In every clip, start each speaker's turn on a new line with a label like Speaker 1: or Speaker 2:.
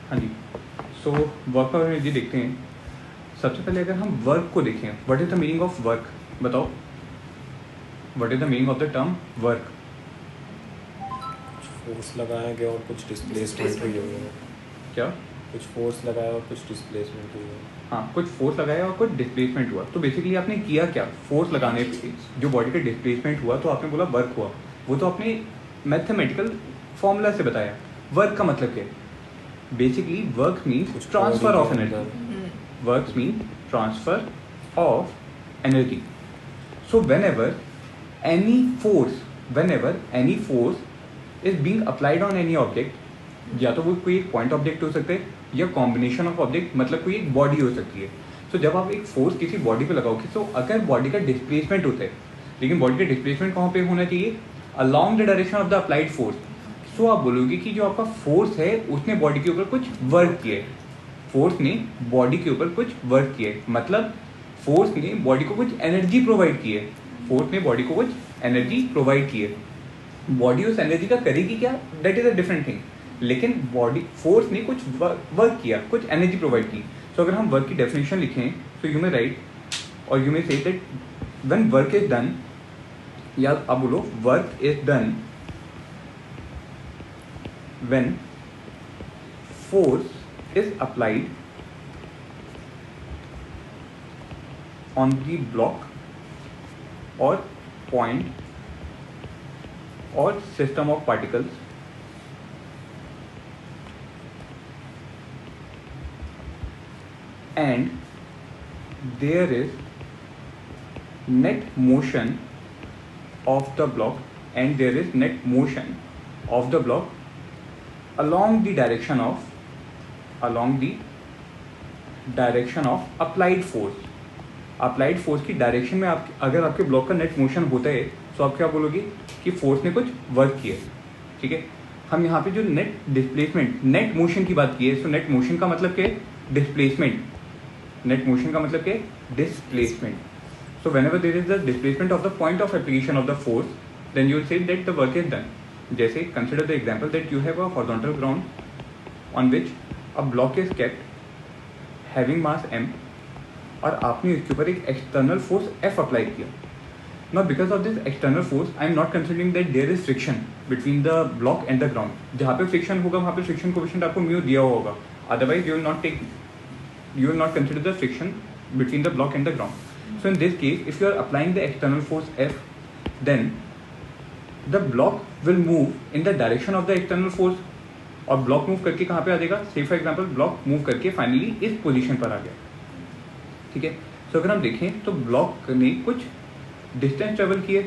Speaker 1: हाँ जी, so work और energy देखते हैं। सबसे पहले अगर हम वर्क को देखें, what is the meaning of work, बताओ what is the meaning of the term work.
Speaker 2: Force लगाया गया और कुछ डिस्प्लेसमेंट हुई है।
Speaker 1: क्या?
Speaker 2: कुछ फोर्स लगाया और कुछ डिस्प्लेसमेंट हुई है।
Speaker 1: हाँ, कुछ फोर्स लगाया और कुछ डिस्प्लेसमेंट हुआ। तो बेसिकली आपने किया क्या, फोर्स लगाने पे जो बॉडी का डिस्प्लेसमेंट हुआ तो आपने बोला वर्क हुआ। वो तो आपने मैथमेटिकल फॉर्मूला से बताया। वर्क का मतलब क्या है? Basically work means transfer of energy. Work mean transfer of energy. So whenever any force is being applied on any object, या तो वो कोई एक पॉइंट ऑब्जेक्ट हो सकते हैं या कॉम्बिनेशन ऑफ ऑब्जेक्ट, मतलब कोई एक बॉडी हो सकती है। तो जब आप एक फोर्स किसी बॉडी पे लगाओगे, तो अगर बॉडी का डिस्प्लेसमेंट होता है, लेकिन बॉडी का डिस्प्लेसमेंट कहाँ पे होना चाहिए? Along the direction of the applied force. So आप बोलोगे कि जो आपका फोर्स है उसने बॉडी के ऊपर कुछ वर्क किया है। फोर्स ने बॉडी के ऊपर कुछ वर्क किया है, मतलब फोर्स ने बॉडी को कुछ एनर्जी प्रोवाइड की है। फोर्स ने बॉडी को कुछ एनर्जी प्रोवाइड की है। बॉडी उस एनर्जी का करेगी क्या, that is a different thing. लेकिन बॉडी फोर्स ने कुछ वर्क किया, कुछ एनर्जी प्रोवाइड की। सो अगर हम वर्क की डेफिनेशन लिखें तो यू मे राइट और you may say that when work is done, या आप बोलो work is done when force is applied on the block or point or system of particles and there is net motion of the block and there is net motion of the block along the direction of applied force। Applied force की direction में आप अगर आपके block का net motion होता है तो आप क्या बोलोगे कि फोर्स ने कुछ वर्क किया। ठीक है, हम यहाँ पे जो नेट डिस्प्लेसमेंट, नेट मोशन की बात की है। सो नेट मोशन का मतलब क्या है? डिस्प्लेसमेंट। नेट मोशन का मतलब क्या है? Displacement. So whenever there is the displacement of the point of application of the force, then you will say that the work is done. जैसे consider the example that you have a horizontal ground on which a block is kept having mass m, और आपने इसके ऊपर एक external force F apply किया। Now because of this external force I am not considering that there is friction between the block and the ground. जहाँ पे friction होगा वहाँ पे फ्रिक्शन कोएफिशिएंट आपको म्यू दिया हुआ होगा, otherwise you will not consider the friction between the block and the ground. So in this case if you are applying the external force F, then the block will move in the direction of the external force. और block move करके कहाँ पे आ जाएगा? Say for example block move करके finally इस position पर आ गया। ठीक है, सो अगर हम देखें तो ब्लॉक ने कुछ डिस्टेंस ट्रेवल किए,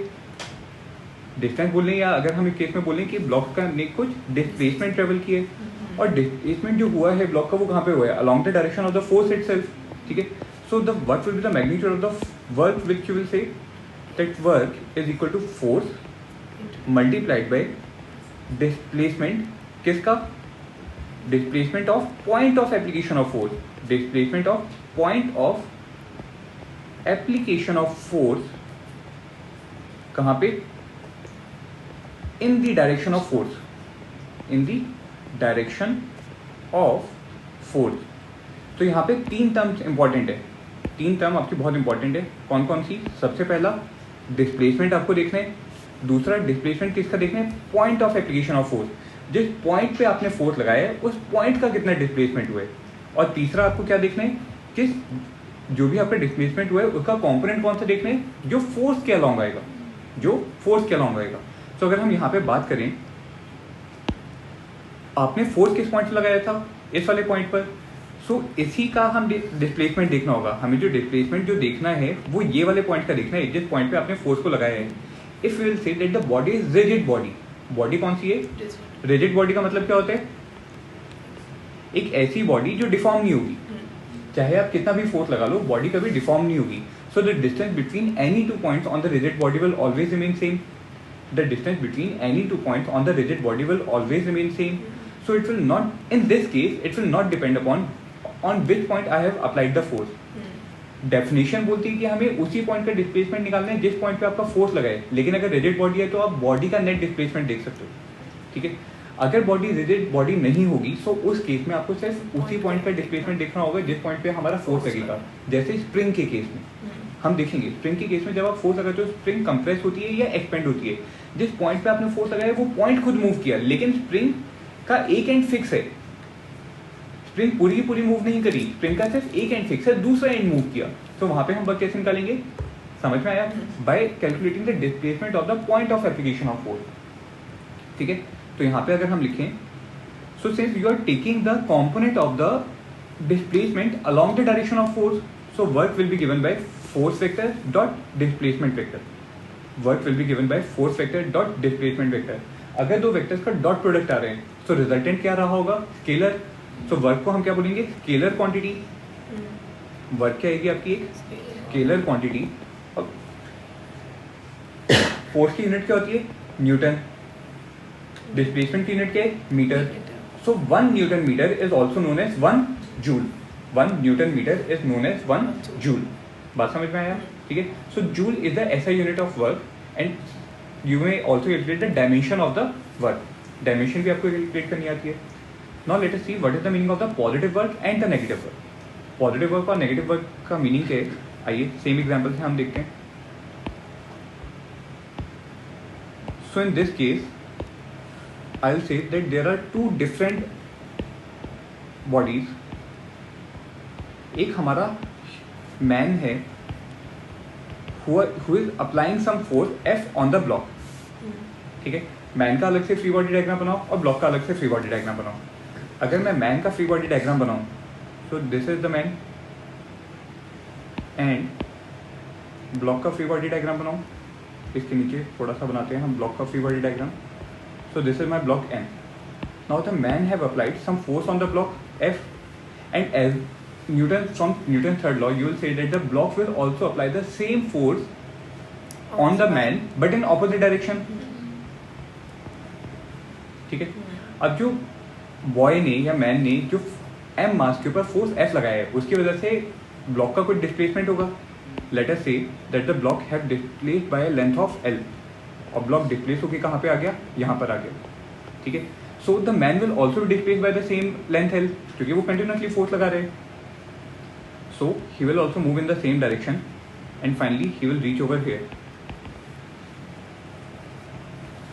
Speaker 1: डिस्टेंस बोलें या अगर हम इस केस में बोलें कि ब्लॉक का ने कुछ डिस्प्लेसमेंट ट्रेवल किए, और डिस्प्लेसमेंट जो हुआ है ब्लॉक का वो कहाँ पे हुआ है? Along the direction of the force itself. ठीक है, so the what will be the magnitude of the work which you will say that work is equal to force multiplied by displacement. किसका? Displacement of point of application of force. Displacement of point of application of force कहां पे? In the direction of force. In the direction of force. तो यहां पे तीन terms important है। तीन term आपकी बहुत इंपॉर्टेंट है। कौन कौन सी? सबसे पहला डिस्प्लेसमेंट आपको देखना है। दूसरा डिस्प्लेसमेंट किसका देखना है? Point of application of force. जिस पॉइंट पे आपने फोर्स लगाया है उस पॉइंट का कितना डिस्प्लेसमेंट हुआ है। और तीसरा आपको क्या देखना है? किस जो भी आपका डिस्प्लेसमेंट हुआ है उसका कंपोनेंट कौन सा देखना है? जो फोर्स के अलॉन्ग आएगा, जो फोर्स के अलॉन्ग आएगा। तो अगर हम यहाँ पे बात करें, आपने फोर्स किस पॉइंट से लगाया था? इस वाले पॉइंट पर। सो इसी का हम डिस्प्लेसमेंट देखना होगा। हमें जो डिस्प्लेसमेंट जो देखना है वो ये वाले पॉइंट का देखना है जिस पॉइंट पे आपने फोर्स को लगाया है। If you will say that the body is rigid body. Body कौन सी है? रिजिड बॉडी का मतलब क्या होता है? एक ऐसी बॉडी जो डिफॉर्म नहीं होगी। चाहे आप कितना भी फोर्स लगा लो, बॉडी कभी डिफॉर्म नहीं होगी। So the distance between any two points on the rigid body will always remain same. The distance between any two points on the rigid body will always remain same. So it will not, in this case it will not depend upon on which point I have applied the force. Definition बोलती है कि हमें उसी point का displacement निकालना है जिस point पे आपका फोर्स लगा है। लेकिन अगर रिजिड बॉडी है तो आप बॉडी का नेट डिस्प्लेसमेंट देख सकते हो। ठीक है, अगर बॉडी रिजिड बॉडी नहीं होगी सो उस केस में आपको सिर्फ उसी पॉइंट का डिस्प्लेसमेंट देखना होगा जिस पॉइंट पे हमारा फोर्स लगेगा। जैसे स्प्रिंग के केस में हम देखेंगे, स्प्रिंग के केस में जब आप फोर्स लगाते हो स्प्रिंग कंप्रेस होती है या एक्सपेंड होती है। जिस पॉइंट पे आपने फोर्स लगाया वो पॉइंट खुद मूव किया, लेकिन स्प्रिंग का एक एंड फिक्स है। स्प्रिंग पूरी की पूरी मूव नहीं करी, स्प्रिंग का सिर्फ एक एंड फिक्स है, दूसरा एंड मूव किया। तो वहां पे हम वर्क कैसे निकालेंगे, समझ में आया? By calculating the displacement of the point of application of force. ठीक है, तो यहाँ पे अगर हम लिखें, so since you are taking the component of the displacement along the direction of force, so work will be given by force vector dot displacement vector. Work will be given by force vector dot displacement vector. अगर दो vectors का dot product आ रहे हैं तो resultant क्या रहा होगा, scalar. So work को हम क्या बोलेंगे, स्केलर क्वांटिटी। वर्क क्या आएगी आपकी, एक स्केलर क्वांटिटी। फोर्स की यूनिट क्या होती है, न्यूटन। डिस्प्लेसमेंट की यूनिट क्या है, metre. So 1 newton metre is also known as 1 joule. 1 newton metre is known as 1 joule. बात समझ में आया? ठीक है, so joule is the SI unit of work and you may also calculate the dimension of the work. Dimension भी आपको calculate करनी आती है। Now let us see what is the meaning of the positive work and the negative work. Positive work और negative work का meaning क्या है, आइए सेम एग्जांपल से हम देखते हैं। So in this case I will say that there are two different bodies. एक हमारा मैन है who is applying some force F on the block। ठीक है, मैन का अलग से फ्री बॉडी डायग्राम बनाओ और ब्लॉक का अलग से फ्री बॉडी डायग्राम बनाओ। अगर मैं मैन का फ्री बॉडी डायग्राम बनाऊं, सो this is the man, and block का फ्री बॉडी डायग्राम बनाऊं, इसके नीचे थोड़ा सा बनाते हैं हम ब्लॉक का free body diagram. So this is my block N. Now the man have applied some force on the block F, and as from Newton's third law, you will say that the block will also apply the same force on the man but in opposite direction। ठीक है, अब जो boy ने या man ने जो m मास के ऊपर फोर्स F लगाया है उसकी वजह से ब्लॉक का कोई डिस्प्लेसमेंट होगा। लेट अस से that the block have displaced by length of L, और ब्लॉक डिस्प्लेस होकर कहाँ पे आ गया, यहाँ पर आ गया। ठीक है, so the man will also displace by the same length L, क्योंकि वो कंटिन्यूसली फोर्स लगा रहे हैं। So he will also move in the same direction and finally he will reach over here।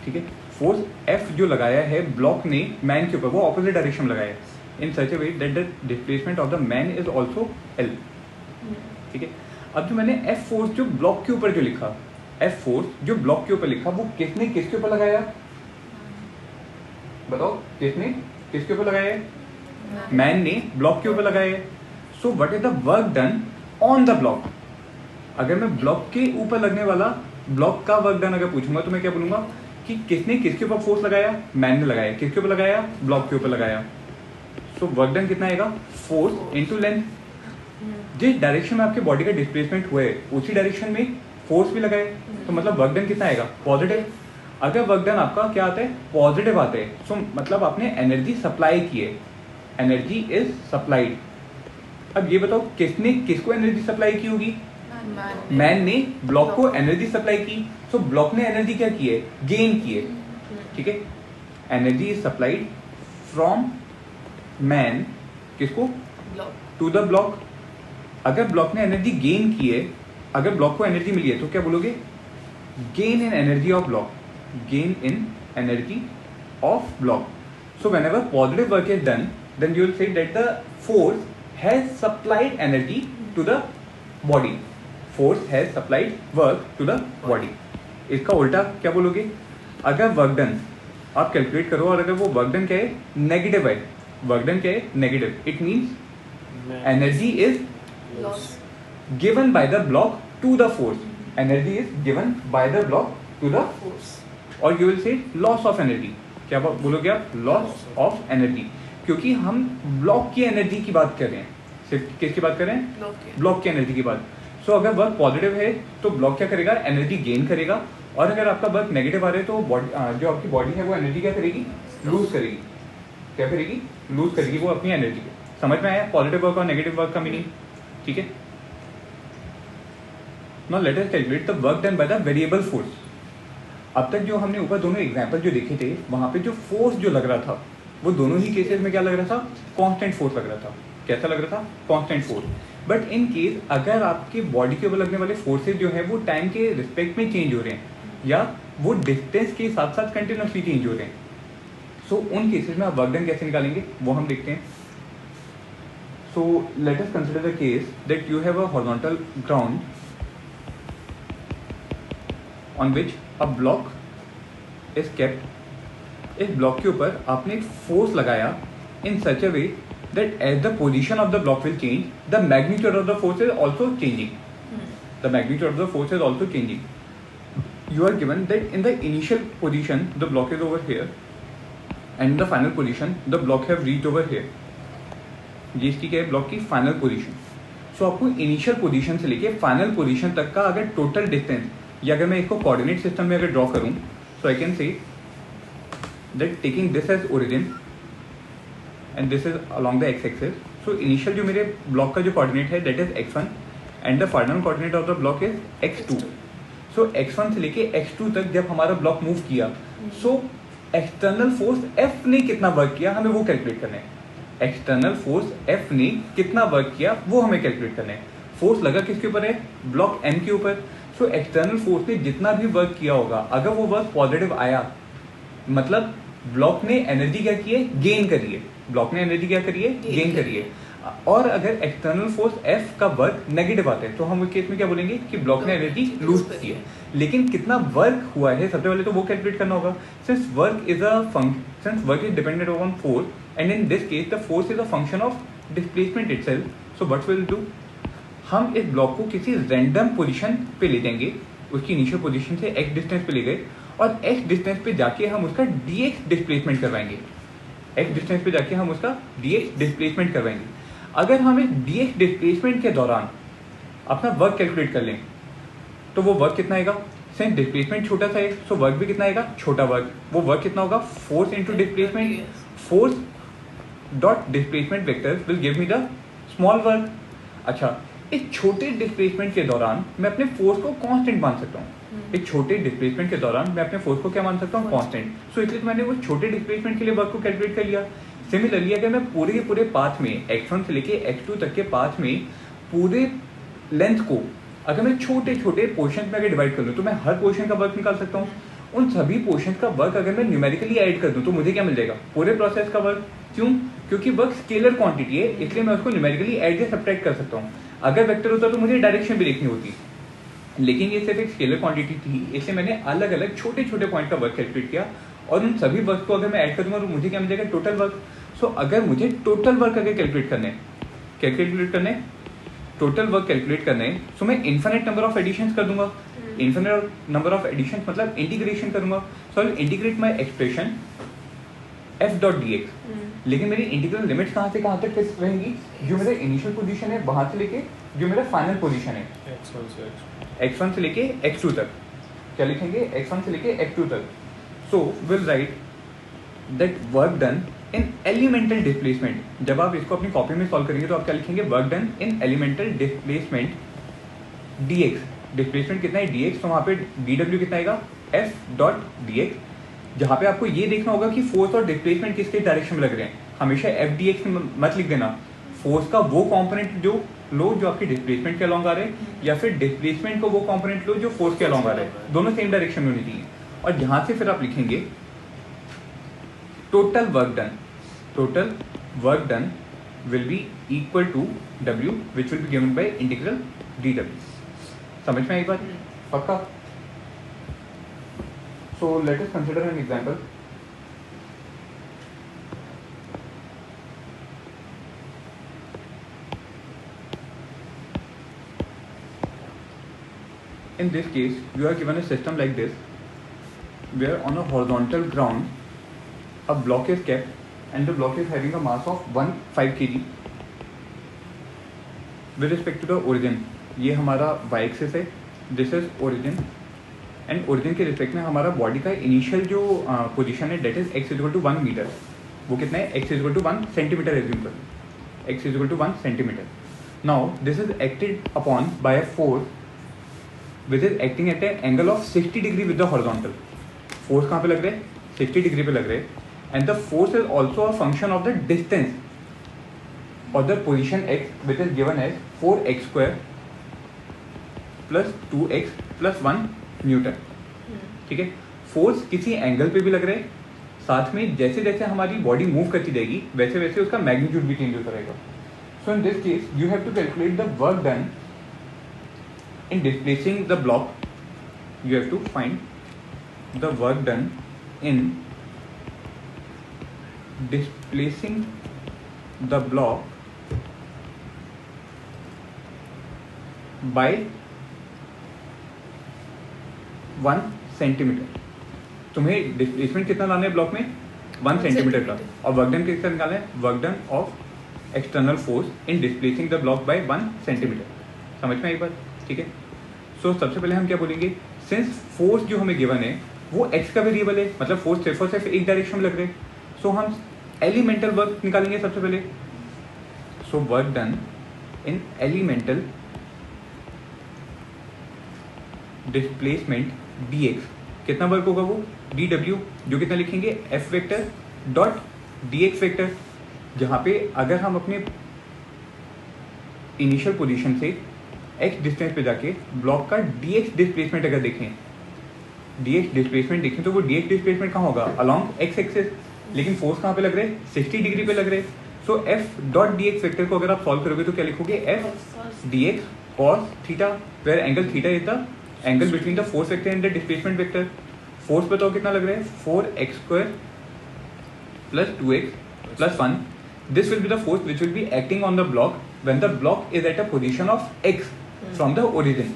Speaker 1: ठीक है, फोर्स F जो लगाया है ब्लॉक ने मैन के ऊपर वो ऑपोजिट डायरेक्शन में लगाया है in such a way that the displacement of the man is also L। ठीक है, अब जो मैंने F फोर्स जो ब्लॉक के ऊपर जो लिखा, F फोर्स जो ब्लॉक के ऊपर लिखा, वो किसने किसके ऊपर लगाया, बताओ किसने किसके ऊपर लगाया है, मैन ने ब्लॉक के ऊपर लगाया है। So what is the work done on the block. अगर मैं ब्लॉक के ऊपर लगने वाला ब्लॉक का वर्क डन अगर पूछूंगा तो मैं क्या बोलूंगा कि किसने किसके ऊपर फोर्स लगाया, मैन ने लगाया। किसके ऊपर लगाया, ब्लॉक के ऊपर लगाया। सो वर्क डन कितना आएगा, फोर्स इनटू लेंथ। जिस डायरेक्शन में आपके बॉडी का डिस्प्लेसमेंट हुआ है उसी डायरेक्शन में फोर्स भी लगाए, तो मतलब वर्क डन कितना आएगा, पॉजिटिव। अगर वर्क डन आपका क्या आता है, पॉजिटिव आता है, सो मतलब आपने एनर्जी सप्लाई की है, एनर्जी इज सप्लाइड। अब ये बताओ किसने किसको एनर्जी सप्लाई की होगी, मैन ने ब्लॉक को एनर्जी सप्लाई की। सो ब्लॉक ने एनर्जी क्या की है, गेन की है। ठीक है, energy is supplied from man किसको, टू द ब्लॉक। अगर ब्लॉक ने एनर्जी गेन की है, अगर ब्लॉक को एनर्जी मिली है तो क्या बोलोगे, gain in energy of block, gain in energy of block. So whenever positive work is done then you will say that the force has supplied energy to the body। Force has supplied work to the body। इसका उल्टा क्या बोलोगे, अगर work done आप calculate करो और अगर वो वर्क डन क्या है, नेगेटिव है, वर्क डन क्या है, negative, it means energy is given by the block to the force, energy is given by the block to the force. और you will say loss of energy, क्या बोलोगे आप, loss of energy, क्योंकि हम block की energy की बात कर रहे हैं, सिर्फ किसकी बात कर रहे हैं, ब्लॉक की एनर्जी की बात। सो अगर वर्क पॉजिटिव है तो ब्लॉक क्या करेगा, एनर्जी गेन करेगा, और अगर आपका वर्क नेगेटिव आ रहा है तो बॉडी जो आपकी बॉडी है वो एनर्जी क्या करेगी, लूज करेगी। क्या करेगी, लूज करेगी वो अपनी एनर्जी को। समझ में आया पॉजिटिव वर्क और नेगेटिव वर्क का मीनिंग। ठीक है, now let us calculate the work done by the variable force. अब तक जो हमने ऊपर दोनों एग्जाम्पल जो देखे थे वहाँ पे जो फोर्स जो लग रहा था वो दोनों ही केसेस में क्या लग रहा था, कांस्टेंट फोर्स लग रहा था। कैसा लग रहा था, constant force. But in case अगर आपके बॉडी के ऊपर लगने वाले फोर्सेज जो है वो टाइम के रिस्पेक्ट में चेंज हो रहे हैं या वो डिस्टेंस के साथ साथ कंटिन्यूसली चेंज हो रहे हैं, सो उन केसेस में आप वर्क डन कैसे निकालेंगे वो हम देखते हैं। So let us consider the case that you have a horizontal ground on which a block is kept. इस ब्लॉक के ऊपर आपने एक फोर्स लगाया इन सच अ वे that as the position of the block will change, the magnitude of the force is also changing. The magnitude of the force is also changing. You are given that in the initial position the block is over here, and in the final position the block have reached over here. ये इसकी क्या है, block की final position. सो आपको initial position से लेके final position तक का अगर टोटल डिस्टेंस, या अगर मैं इसको कोऑर्डिनेट सिस्टम में अगर ड्रॉ करूं, so I can say that taking this as origin and this is along the x-axis. So initial जो मेरे ब्लॉक का जो कोऑर्डिनेट है that is x1 and the final coordinate of the block is x2. So x1 से लेके x2 तक जब हमारा ब्लॉक मूव किया, so एक्सटर्नल फोर्स F ने कितना वर्क किया हमें वो कैलकुलेट करना है। एक्सटर्नल फोर्स F ने कितना वर्क किया वो हमें कैलकुलेट करना है। फोर्स लगा किसके ऊपर है, ब्लॉक M के ऊपर। सो एक्सटर्नल फोर्स ने जितना भी वर्क किया होगा, अगर वो वर्क पॉजिटिव आया मतलब ब्लॉक ने एनर्जी क्या की है, गेन करी है। ब्लॉक ने एनर्जी क्या करी है, गेन करी है। और अगर एक्सटर्नल फोर्स F का वर्क नेगेटिव आता है तो हम उस केस में क्या बोलेंगे कि ब्लॉक ने एनर्जी लूज की है। लेकिन कितना वर्क हुआ है सबसे पहले तो वो कैलकुलेट करना होगा। Since work is dependent on force and in this case the force is a function of displacement itself, so what will do, हम इस ब्लॉक को किसी रैंडम पोजीशन पे ले जाएंगे, उसकी इनिशियल पोजीशन से x डिस्टेंस पे ले गए और x डिस्टेंस पे जाके हम उसका dx डिस्प्लेसमेंट करवाएंगे। x डिस्टेंस पे जाके हम उसका dx डिस्प्लेसमेंट करवाएंगे। अगर हम इस dx डिस्प्लेसमेंट के दौरान अपना वर्क कैलकुलेट कर लें तो वो वर्क कितना आएगा, सिंस डिस्प्लेसमेंट छोटा सा है सो वर्क भी कितना आएगा, छोटा वर्क। वो वर्क कितना होगा, force into displacement, force dot displacement vector will give me the small work. अच्छा, एक छोटे डिस्प्लेसमेंट के दौरान मैं अपने फोर्स को कांस्टेंट मान सकता हूँ। एक छोटे डिस्प्लेसमेंट के दौरान मैं अपने फोर्स को क्या मान सकता हूँ, कांस्टेंट। सो इसलिए तो मैंने वो छोटे डिस्प्लेसमेंट के लिए वर्क को कैलकुलेट कर लिया। सिमिलरली अगर मैं पूरे के पूरे पाथ में x1 से लेके x2 तक के पाथ में पूरे लेंथ को अगर मैं छोटे छोटे पोर्शन में अगर डिवाइड कर लूँ तो मैं हर पोर्शन का वर्क निकाल सकता हूँ। उन सभी पोर्शन का वर्क अगर मैं न्यूमेरिकली ऐड कर दूँ तो मुझे क्या मिल जाएगा, पूरे प्रोसेस का वर्क। क्यों, क्योंकि वर्क स्केलर क्वांटिटी है इसलिए मैं उसको न्यूमेरिकली ऐड या सब्ट्रैक्ट कर सकता हूँ। अगर वेक्टर होता तो मुझे डायरेक्शन भी देखनी होती, लेकिन ये सिर्फ एक स्केलर क्वांटिटी थी इसलिए मैंने अलग अलग छोटे छोटे पॉइंट का वर्क कैलकुलेट किया और उन सभी वर्क को अगर मैं ऐड करूंगा तो मुझे क्या मिल जाएगा, टोटल वर्क। सो अगर मुझे टोटल वर्क अगर कैलकुलेट करने टोटल वर्क कैलकुलेट करना है सो मैं इन्फिनिट नंबर ऑफ एडिशंस कर दूंगा। इन्फिनिट नंबर ऑफ एडिशंस मतलब इंटीग्रेशन करूंगा। So I integrate my expression f dot dx। लेकिन मेरी इंटीग्रल लिमिट्स कहाँ से कहाँ तक फिक्स रहेंगी, जो मेरा इनिशियल पोजीशन है वहां से लेके जो मेरा फाइनल पोजीशन है x1 से लेके x2 तक। क्या लिखेंगे, x1 से लेके x2 तक। So will write that work done in elemental displacement. जब आप इसको अपनी कॉपी में सॉल्व करेंगे तो आप क्या लिखेंगे, वर्क डन इन एलिमेंटल डिस्प्लेसमेंट dx। डिस्प्लेसमेंट कितना है dx, तो वहां पे dw कितना आएगा, f डॉट dx। जहां पे आपको ये देखना होगा कि फोर्स और डिस्प्लेसमेंट किसके डायरेक्शन में लग रहे हैं। हमेशा एफ डी एक्स मत लिख देना, फोर्स का वो कंपोनेंट जो लो जो आपकी डिस्प्लेसमेंट के अलॉन्ग आ रहे हैं, या फिर डिस्प्लेसमेंट को वो कंपोनेंट लो जो फोर्स के अलॉन्ग आ रहे हैं, दोनों सेम डायरेक्शन में होनी चाहिए। और यहां से फिर आप लिखेंगे total work done will be equal to W which will be given by integral dW। समझ में आई बात, पक्का? So let us consider an example. In this case, you are given a system like this, where on a horizontal ground, a block is kept, and the block is having a mass of 5 kg. With respect to the origin, ये हमारा y-axis है, this is origin. And origin के respect में हमारा body का initial जो position है that is x equal to 1 metre. वो कितना है, x equal to 1 centimetre assume कर, x equal to 1 centimetre. Now this is acted upon by a force which is acting at an angle of 60 degree with the horizontal. Force कहाँ पे लग रहे हैं, 60 degree पे लग रहे हैं, and the force is also a function of the distance और the position x which is given as 4x² plus 2x plus 1 newton. ठीक है, फोर्स किसी एंगल पे भी लग रहे हैं, साथ में जैसे जैसे हमारी बॉडी मूव करती जाएगी वैसे वैसे उसका मैग्नीट्यूड भी चेंज होता रहेगा। So in this case you have to calculate the work done in displacing the block, you have to find the work done in displacing the block by 1 centimetre. तुम्हें displacement कितना लाना है block में, 1 centimetre का, और work done कितना निकालना है, work done of external force in displacing the block by 1 centimetre. समझ में आई बात? ठीक है। सो सबसे पहले हम क्या बोलेंगे, सिंस फोर्स जो हमें गिवन है वो एक्स का वेरिएबल है, मतलब फोर्स सिर्फ और सिर्फ एक डायरेक्शन में लग रहे हैं, सो हम एलिमेंटल वर्क निकालेंगे सबसे पहले। सो वर्क डन इन एलिमेंटल डिस्प्लेसमेंट dx, कितना वर्क होगा वो, dw, जो कितना लिखेंगे, f vector dot dx vector, जहाँ पे अगर हम अपने इनिशियल पोजीशन से x डिस्टेंस पे जाके ब्लॉक का dx डिस्प्लेसमेंट अगर देखें, dx डिस्प्लेसमेंट देखें तो वो dx डिस्प्लेसमेंट कहाँ होगा, अलॉन्ग x एक्सिस, लेकिन फोर्स कहाँ पे लग रहे हैं, 60 डिग्री पे लग रहे हैं। सो f डॉट dx वेक्टर को अगर आप सॉल्व करोगे तो क्या लिखोगे, f dx cos theta, where angle theta is the angle between the force vector and the displacement vector. Force बताओ कितना लग रहा है, 4x² plus 2x plus 1। This will be the force which will be acting on the block when the block is at a position of x from the origin.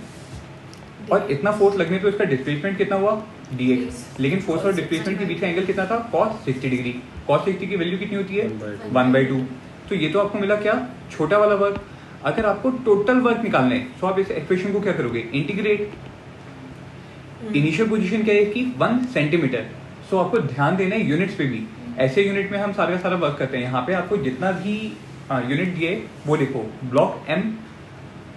Speaker 1: और इतना force लगने पे उसका डिस्प्लेसमेंट कितना हुआ, dx, लेकिन force और displacement के बीच का एंगल कितना था, cos 60 डिग्री। cos 60 की वैल्यू कितनी होती है, 1/2। तो ये तो आपको मिला क्या, छोटा वाला वर्क। अगर आपको टोटल वर्क निकालना है तो आप इस एक्सप्रेशन को क्या करोगे, इंटीग्रेट। इनिशियल पोजीशन क्या है इसकी, 1 सेंटीमीटर। सो आपको ध्यान देना है यूनिट्स पे भी, ऐसे यूनिट में हम सारा का सारा वर्क करते हैं। यहाँ पे आपको जितना भी यूनिट दिए वो लिखो, block m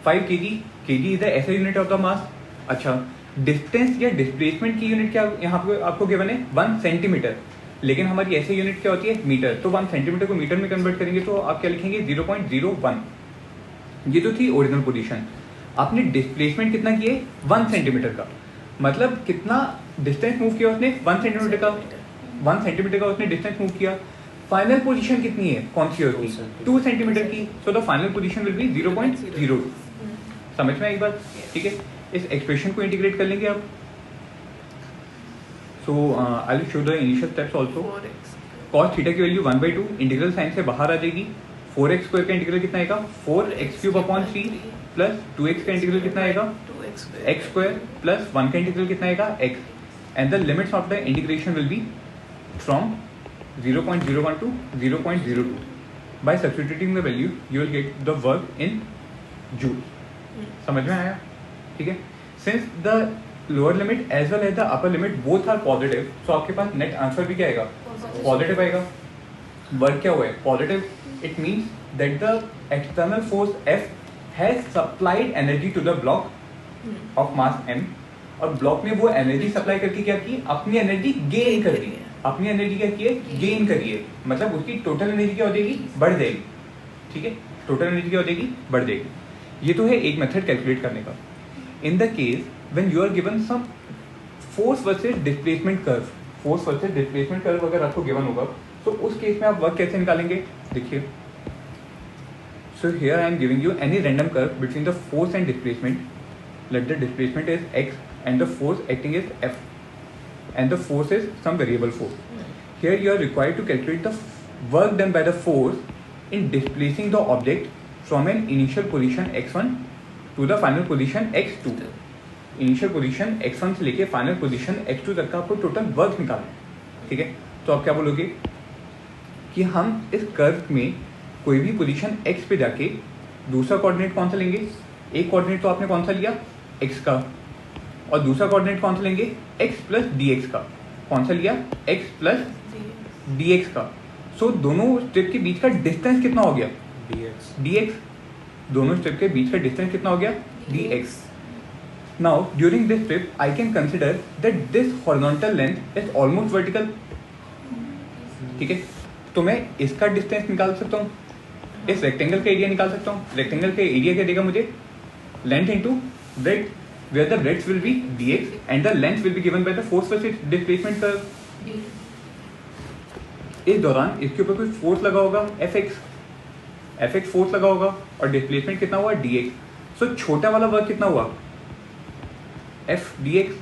Speaker 1: 5 kg is the ऐसा यूनिट ऑफ द मास। अच्छा, डिस्टेंस या डिस्प्लेसमेंट की यूनिट क्या यहाँ पे आपको गिवन है, 1 सेंटीमीटर, लेकिन हमारी ऐसे यूनिट क्या होती है, मीटर। तो 1 सेंटीमीटर को मीटर में कन्वर्ट करेंगे तो आप क्या लिखेंगे, 0.01। ये तो थी ओरिजिनल पोजीशन। आपने डिस्प्लेसमेंट कितना किए, 1 सेंटीमीटर का, मतलब कितना डिस्टेंस मूव किया उसने, 1 सेंटीमीटर का, 1 सेंटीमीटर का उसने डिस्टेंस मूव किया। फाइनल पोजीशन कितनी है, कौन सी होगी, 2 सेंटीमीटर की। So the final position will be 0.02। समझ में आई बात? ठीक है, इस एक्सप्रेशन को इंटीग्रेट कर लेंगे आप। So I will show the initial steps also. cos theta की वैल्यू 1/2, इंटीग्रल साइन से बाहर आ जाएगी। 4x² का इंटीग्रल कितना आएगा, 4x³ प्लस 2x का इंटीग्रल कितना आएगा, x² प्लस 1 का इंटीग्रल कितना आएगा, x, and the limits of the integration will be from 0.01 to 0.02। By substituting the value you will get the work in joule. समझ में आया? ठीक है। Since the lower limit as well as the upper limit both are positive, so आपके पास net answer भी क्या आएगा, पॉजिटिव आएगा। वर्क क्या हुआ है, positive. It means that the external force F has supplied energy to the block of mass M, और ब्लॉक में वो एनर्जी सप्लाई करके क्या की, अपनी एनर्जी गेन कर रही है। अपनी एनर्जी क्या की है, गेन करी है, मतलब उसकी टोटल एनर्जी क्या हो जाएगी, बढ़ जाएगी। ठीक है, टोटल एनर्जी क्या हो जाएगी, बढ़ जाएगी। ये तो है एक मेथड कैलकुलेट करने का। In the case when you are given some force versus displacement curve, force versus displacement curve अगर आपको गिवन होगा तो उस केस में आप वर्क कैसे निकालेंगे, देखिए। So here I am giving you any random curve between the force and displacement. Let the displacement is x and the force acting is F, and the force is some variable force. Here you are required to calculate the work done by the force in displacing the object from an initial position x1 to the final position x2. Initial position x1 से लेके final position x2 तक का आपको total work निकालना है। ठीक है, तो आप क्या बोलोगे कि हम इस कर्व में कोई भी पोजीशन x पे जाके दूसरा कोऑर्डिनेट कौन सा लेंगे, एक कोऑर्डिनेट तो आपने कौन सा लिया, x का, और दूसरा कोऑर्डिनेट कौन सा लेंगे, x प्लस dx का। कौन सा लिया, x प्लस dx का। सो दोनों स्टेप के बीच का डिस्टेंस कितना हो गया, dx। दोनों स्टेप के बीच का डिस्टेंस कितना हो गया, dx। Now during this trip I can consider that this horizontal length is almost vertical. ठीक है, तो मैं इसका डिस्टेंस निकाल सकता हूँ, इस रेक्टेंगल का एरिया निकाल सकता हूँ. रेक्टेंगल का एरिया क्या देगा मुझे? Length into breadth, where the breadth will be dx and the length will be given by the force versus displacement curve. इस दौरान इसके ऊपर कोई फोर्स लगा होगा fx फोर्स लगा होगा और डिस्प्लेसमेंट कितना हुआ dx. सो छोटा वाला वर्क कितना हुआ f dx.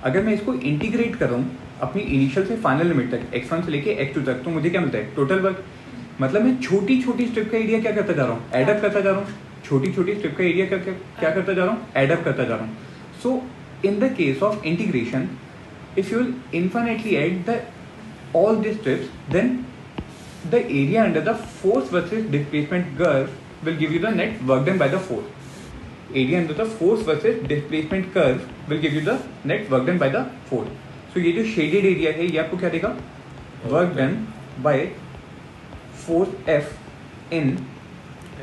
Speaker 1: अगर मैं इसको इंटीग्रेट कर रहा हूँ अपनी इनिशियल से फाइनल लिमिट तक x1 से लेके x2 तक, तो मुझे क्या मिलता है? Total work. मतलब मैं छोटी छोटी स्ट्रिप का एरिया क्या करता जा रहा हूँ? एडअप करता जा रहा हूँ. छोटी छोटी स्ट्रिप का एरिया क्या करता जा रहा हूँ? एडअप करता जा रहा हूँ. So in the case of integration, if you will infinitely add all these strips, then the area under the force versus displacement curve will give you the net work done by the force. Area under the force versus displacement curve will give you the net work done by the force. So ये जो shaded area है ये आपको क्या देगा? Work done by force F in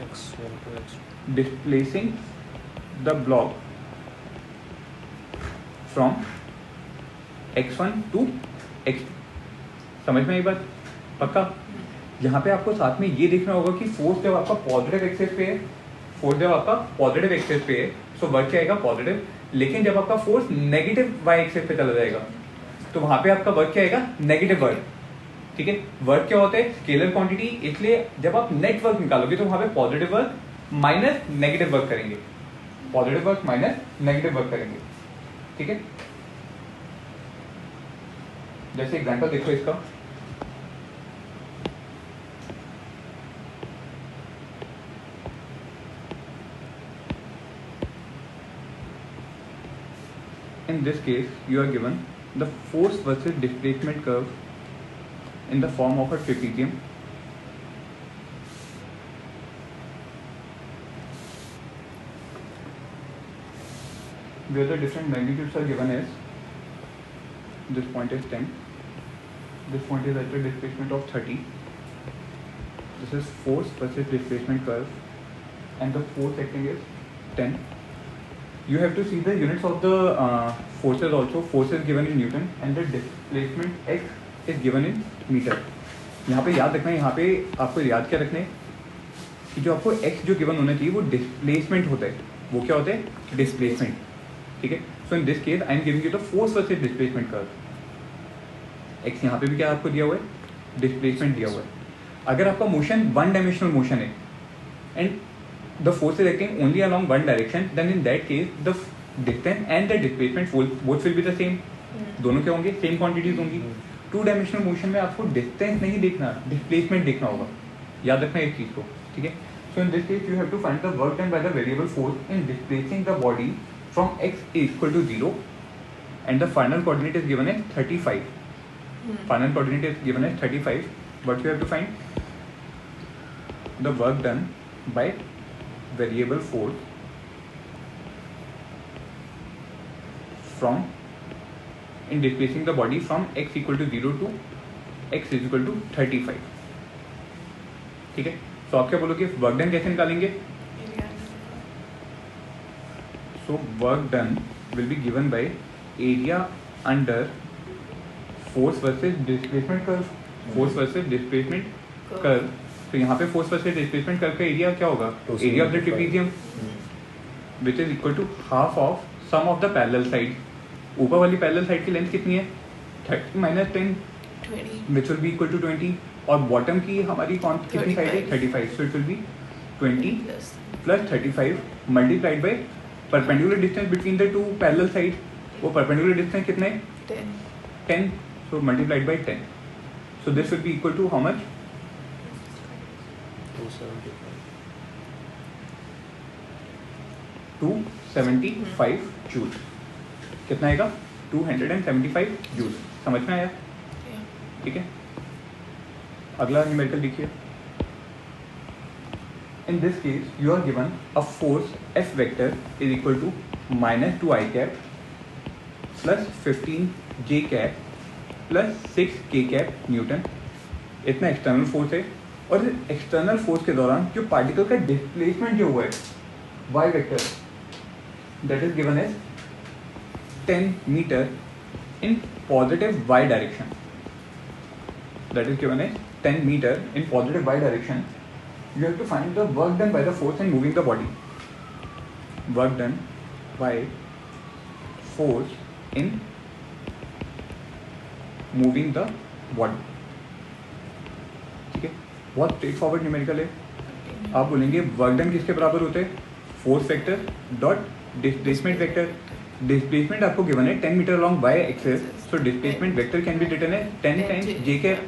Speaker 2: x1 to x2.
Speaker 1: displacing the block from x1 to x2. समझ में ये बात पक्का? यहाँ पे आपको साथ में ये देखना होगा कि फोर्स जब आपका पॉजिटिव एक्सेस पे है, सो वर्क क्या आएगा? पॉजिटिव. लेकिन जब आपका फोर्स नेगेटिव वाई एक्सेस पे चला जाएगा तो वहां पे आपका वर्क क्या आएगा? Negative work. ठीक है, वर्क क्या होता है? Scalar quantity. इसलिए जब आप नेट वर्क निकालोगे तो वहां पे positive work minus negative work करेंगे. Positive work minus negative work करेंगे. ठीक है, जैसे एग्जांपल देखो इसका. In this case, you are given the force versus displacement curve in the form of a trapezium. Where the different magnitudes are given as, this point is 10, this point is at a displacement of 30. This is force versus displacement curve, and the force acting is 10. You have to see the units of the forces also. Force is given in Newton and the displacement x is given in meter. यहाँ पे याद रखना है, यहाँ पे आपको याद क्या रखना है कि जो आपको x जो गिवन होना चाहिए वो डिस्प्लेसमेंट होता है. वो क्या होता है? डिस्प्लेसमेंट. ठीक है, so in this case I am giving you the force versus displacement curve. x यहाँ पे भी क्या आपको दिया हुआ है? डिस्प्लेसमेंट दिया हुआ है. अगर आपका मोशन वन डायमेंशनल मोशन है and the force is acting only along one direction, then in that case the distance and the displacement both will be the same. दोनों क्या होंगे? सेम क्वांटिटीज होंगी. टू डायमेंशनल मोशन में आपको distance नहीं देखना, displacement देखना होगा. याद रखना इस चीज को. ठीक है, so in this case you have to find the work done by the variable force in displacing the body from x equal to 0 and the final coordinate is given as 35. Final coordinate is given as 35. But you have to find the work done by variable force from in displacing the body from x equal to 0 to x is equal to 35. ठीक है, तो आप क्या बोलोगे? Work done कैसे निकालेंगे? So work done will be given by area under force versus displacement curve. Force versus displacement curve. तो यहाँ पे फोर्स वर्सेस डिस्प्लेसमेंट कर्व का एरिया क्या होगा? Area of the trapezium which is equal to half of sum of the parallel side. ऊपर वाली parallel side की length कितनी है? 30 minus 10 which will be equal to 20. और बॉटम की हमारी कौन कितनी साइड है? 35. So it will be 20 plus 35 multiplied by perpendicular distance between the two parallel side. वो परपेंडिकुलर डिस्टेंस कितना है? 10. So multiplied by 10. So this will be equal to how much? 275 joule. कितना आएगा? 275 जूल. समझ में आया? ठीक है, अगला न्यूमेरिकल देखिए. In this case you are given a force F vector is equal to -2i cap plus 15j cap plus 6k cap newton. इतना एक्सटर्नल फोर्स है. और एक्सटर्नल फोर्स के दौरान जो पार्टिकल का डिस्प्लेसमेंट जो हुआ है y vector, that is given as 10 meter in positive y direction. That is given as 10 meter in positive y direction. You have to find the work done by the force in moving the body. Work done by force in moving the body. ठीक है, बहुत straight forward numerical है. आप बोलेंगे work done किसके बराबर होते हैं? Force vector dot displacement vector. Displacement आपको गिवन है 10 metre along Y axis, so displacement vector can be written है 10 times J cap.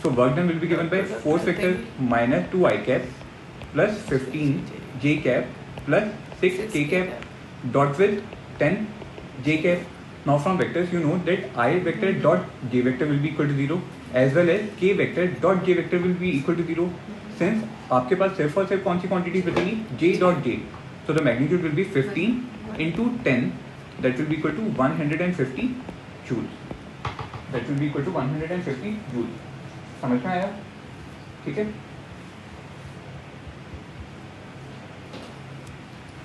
Speaker 1: So work done will be given by force vector minus 2 I cap plus 15 J cap plus 6 k cap dot with 10 j cap. Now from vectors you know that I vector dot j vector will be equal to 0 as well as k vector dot j vector will be equal to 0. Since आपके पास सिर्फ और सिर्फ कौन सी quantity बचेगी? j dot j. So the magnitude will be 15 into 10, that will be equal to 150 joules. That will be equal to 150 joules. समझ में आया? ठीक है.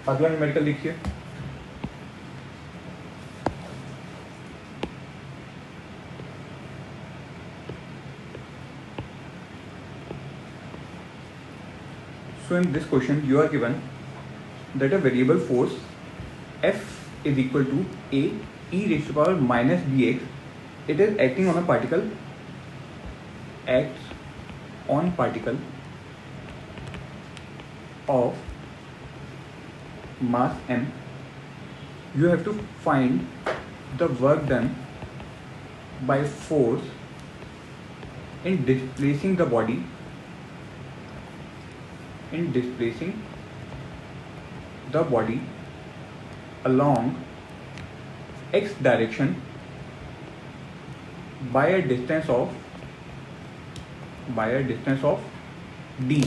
Speaker 1: अगला न्यूमेरिकल लिखिए. So in this question you are given that a variable force F is equal to a e raised to power minus bx. It is acting on a particle, acts on particle of mass m. You have to find the work done by force in displacing the body, in displacing the body along x direction by a distance of d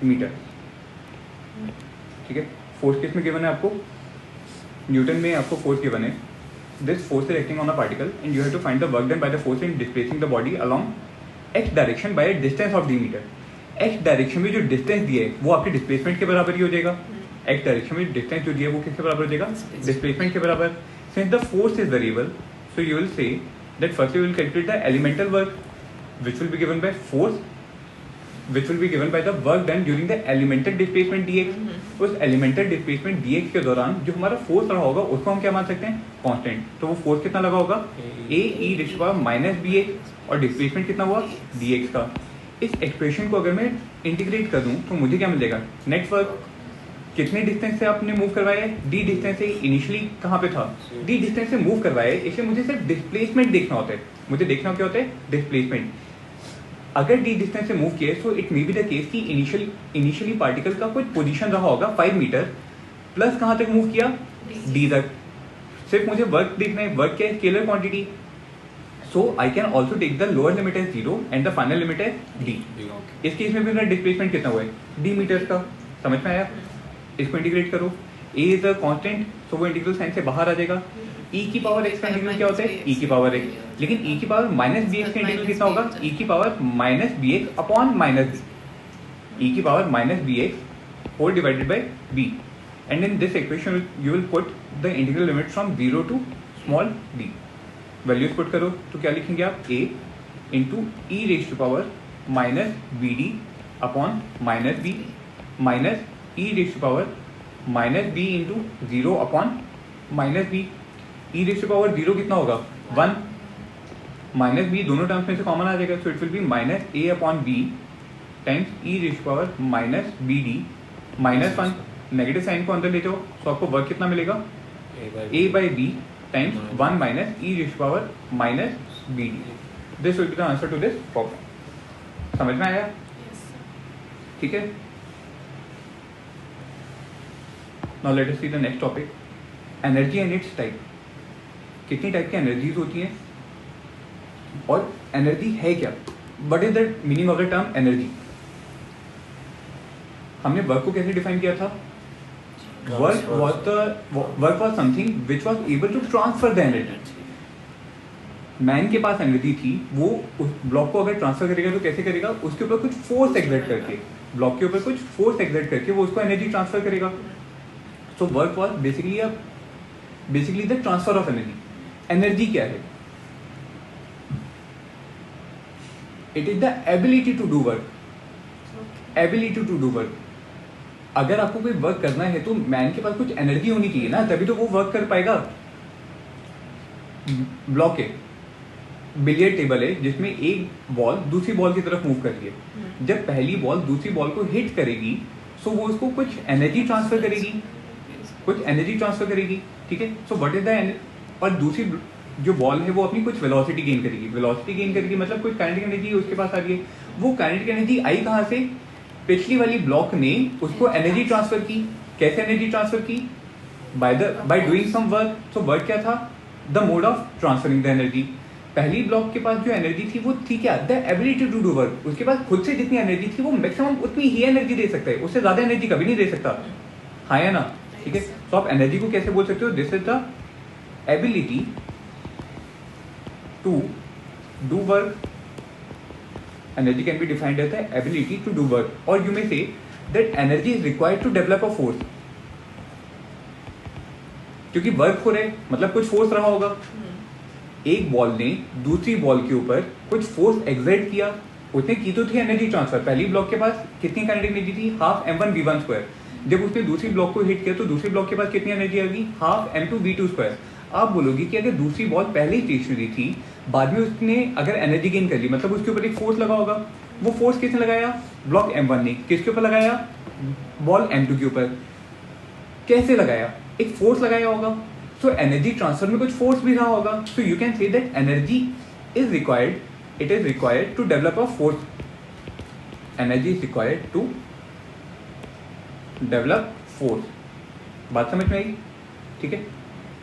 Speaker 1: metre. ठीक है. Force किस में given है आपको? Newton में आपको force given है. This force is acting on a particle and you have to find the work done by the force in displacing the body along X direction by a distance of D metre. X direction में जो distance दिया है वो आपके displacement के बराबर ही हो जाएगा. एक्स डायरेक्शन में डिस्टेंस जो दिया है वो किसके बराबर हो जाएगा? डिस्प्लेसमेंट के बराबर. Since the force is variable, so you will say that first you will calculate the elemental work which will be given by force, which will be given by the work done during the elemental displacement dx. उस elemental displacement dx के दौरान जो हमारा force रहा होगा उसको हम क्या मान सकते हैं? कांस्टेंट. तो वो फोर्स कितना लगा होगा? a e raised to power minus bx और डिस्प्लेसमेंट कितना हुआ? dx का. इस एक्सप्रेशन को अगर मैं इंटीग्रेट कर दूं तो मुझे क्या मिल जाएगा? Net work. कितने डिस्टेंस से आपने मूव करवाया है? डी डिस्टेंस से. इनिशियली कहाँ पे था? डी डिस्टेंस से मूव करवाया है. इसलिए मुझे सिर्फ डिस्प्लेसमेंट देखना होता है. मुझे देखना क्या होता है? डिस्प्लेसमेंट. अगर डी डिस्टेंस से मूव किया so it may be the case कि इनिशियली पार्टिकल का कुछ पोजीशन रहा होगा 5 मीटर प्लस कहाँ तक मूव किया? डी तक. सिर्फ मुझे वर्क देखना है. वर्क क्या है? Scalar quantity. So I can also take the lower limit as 0 and the final limit as D. इस केस में भी मेरा डिस्प्लेसमेंट कितना हुआ है? डी मीटर्स का. समझ में आया? इसको इंटीग्रेट करो. ए इज अ कांस्टेंट, सो वो इंटीग्रल साइन से बाहर आ जाएगा. e की पावर x का इंटीग्रल क्या होता है? e की पावर x. लेकिन e की पावर माइनस बी एक्स का इंटीग्रल कितना होगा? e की power minus B X upon minus B. e की power minus B X whole divided by b. And in this equation you will put the integral limit from 0 to small d. Values पुट करो तो क्या लिखेंगे आप? a into E raise to power minus B D upon minus B minus e raise to power minus b into 0 upon minus b. E raise to power 0 कितना होगा? 1. Minus B दोनों terms में से कॉमन आ जाएगा, so it will be minus a upon b times e raise to power minus B d minus 1. Negative sign को अंदर ले जाओ, सो आपको वर्क कितना मिलेगा? A by b times 1 minus e raise to power minus B d. This will be the answer to this problem. समझ में आया? ठीक है. Now let us see the next topic, energy and its type. कितनी type की energies होती हैं और एनर्जी है क्या? What is the meaning of the term energy? हमने वर्क को कैसे डिफाइन किया था? Work was something which was able to transfer the energy. Man के पास एनर्जी थी, वो उस ब्लॉक को अगर ट्रांसफर करेगा तो कैसे करेगा? उसके ऊपर कुछ फोर्स एक्सर्ट करके, ब्लॉक के ऊपर कुछ फोर्स एक्सर्ट करके वो उसको एनर्जी ट्रांसफर करेगा. So work was basically uh basically the transfer of energy. Energy क्या है? It is the ability to do work. Ability to do work. अगर आपको कोई वर्क करना है तो मैन के पास कुछ एनर्जी होनी चाहिए ना, तभी तो वो वर्क कर पाएगा. ब्लॉक है, बिलियर्ड टेबल है जिसमें एक बॉल दूसरी बॉल की तरफ मूव कर रही है. जब पहली बॉल दूसरी बॉल को हिट करेगी सो वो उसको कुछ एनर्जी ट्रांसफर करेगी, कुछ एनर्जी ट्रांसफर करेगी. ठीक है. सो व्हाट इज द, और दूसरी जो बॉल है वो अपनी कुछ वेलोसिटी गेन करेगी. वेलोसिटी गेन करेगी मतलब कुछ काइनेटिक एनर्जी उसके पास आ रही है. वो काइनेटिक एनर्जी आई कहाँ से? पिछली वाली ब्लॉक ने उसको एनर्जी ट्रांसफर की. कैसे एनर्जी ट्रांसफर की? By doing some work. So work क्या था? The mode of transferring the energy. पहली ब्लॉक के पास जो एनर्जी थी वो थी क्या? The ability to do work. उसके पास खुद से जितनी एनर्जी थी वो मैक्सिमम उतनी ही एनर्जी दे सकता है, उससे ज्यादा एनर्जी कभी नहीं दे सकता. हाँ या ना? ठीक है. तो आप एनर्जी को कैसे बोल सकते हो? This is the ability to do work. Energy can be defined as the ability to do work, or you may say that energy is required to develop a force. क्योंकि वर्क हो रहे मतलब कुछ फोर्स रहा होगा. एक ball ने दूसरी बॉल के ऊपर कुछ फोर्स एक्सर्ट किया, उसने की तो थी एनर्जी ट्रांसफर. पहली ब्लॉक के पास कितनी काइनेटिक एनर्जी थी? Half m1v1 square. जब उसने दूसरी ब्लॉक को हिट किया तो दूसरी ब्लॉक के पास कितनी एनर्जी आएगी? Half m2v2 square. आप बोलोगे कि अगर दूसरी बॉल पहले ही स्टेशनरी थी, बाद में उसने अगर एनर्जी गेन कर ली मतलब उसके ऊपर एक फोर्स लगा होगा. वो फोर्स किसने लगाया? ब्लॉक m1 ने. किसके ऊपर लगाया? बॉल m2 के ऊपर. कैसे लगाया? एक फोर्स लगाया होगा. सो एनर्जी ट्रांसफर में कुछ फोर्स भी रहा होगा. So you can say that energy is required, it is required to develop a force. Energy is required to develop force. बात समझ में आई? ठीक है.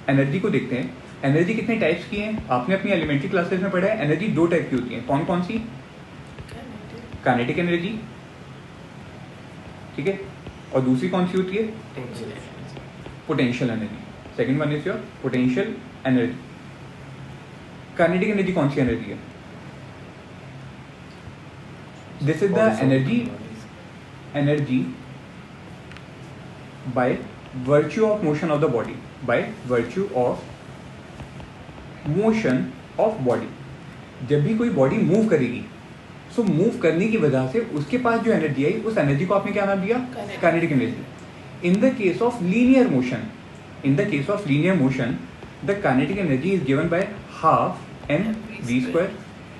Speaker 1: एनर्जी को देखते हैं. एनर्जी कितने टाइप्स की हैं? आपने अपनी एलिमेंट्री क्लासेस में पढ़ा है. एनर्जी दो टाइप की होती है. कौन कौन सी? Kinetic energy. ठीक है. और दूसरी कौन सी होती है? Potential energy. Second one is your potential energy. Kinetic energy कौन सी एनर्जी है? This is the energy by virtue of motion of the body. By virtue of motion of body. जब भी कोई बॉडी मूव करेगी सो मूव करने की वजह से उसके पास जो एनर्जी आई उस एनर्जी को आपने क्या नाम दिया? Kinetic energy. In the case of linear motion, in the case of linear motion the kinetic energy is given by half m v square.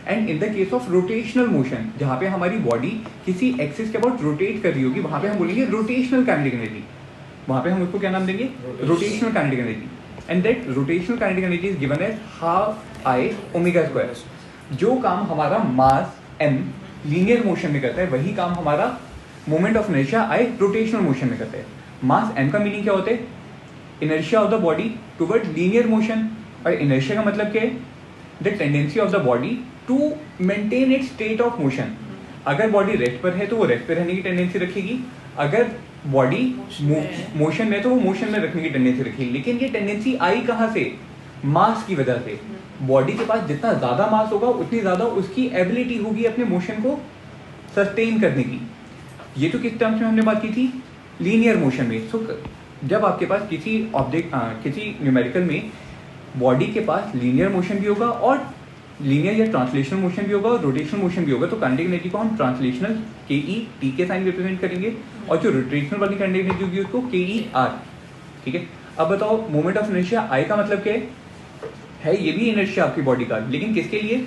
Speaker 1: And in the case of rotational motion, जहां पे हमारी body किसी axis के about rotate कर रही होगी, वहां पे हम बोलेंगे रोटेशनल काइनेटिक एनर्जी. वहां पे हम उसको क्या नाम देंगे? Rotational kinetic energy. And that rotational kinetic energy is given as half I omega square. जो काम हमारा मास m लीनियर मोशन में करता है वही काम हमारा moment of inertia I rotational motion में करता है. मास m का मीनिंग क्या होता है? Inertia of the body toward linear motion. और इनर्शिया का मतलब क्या है? The tendency of the body to maintain its state of motion. अगर बॉडी रेस्ट पर है तो वो रेस्ट पर रहने की टेंडेंसी रखेगी. अगर बॉडी मोशन में तो वो मोशन में रखने की टेंडेंसी रखेगी. लेकिन ये टेंडेंसी आई कहां से? मास की वजह से. बॉडी के पास जितना ज्यादा मास होगा उतनी ज्यादा उसकी एबिलिटी होगी अपने मोशन को सस्टेन करने की. ये तो किस टर्म्स में हमने बात की थी? लीनियर मोशन में. सो जब आपके पास किसी ऑब्जेक्ट किसी न्यूमेरिकल में बॉडी के पास लीनियर मोशन भी होगा और लीनियर या ट्रांसलेशनल मोशन भी होगा और रोटेशनल मोशन भी होगा, तो काइनेटिक एनर्जी को हम ट्रांसलेशनल के ई टी के साइन रिप्रेजेंट करेंगे और जो रोटेशनल वाली काइनेटिक एनर्जी होगी उसको के ई आर. ठीक है. अब बताओ मोमेंट ऑफ इनर्शिया आई का मतलब क्या है? ये भी इनर्शिया आपकी बॉडी का, लेकिन किसके लिए?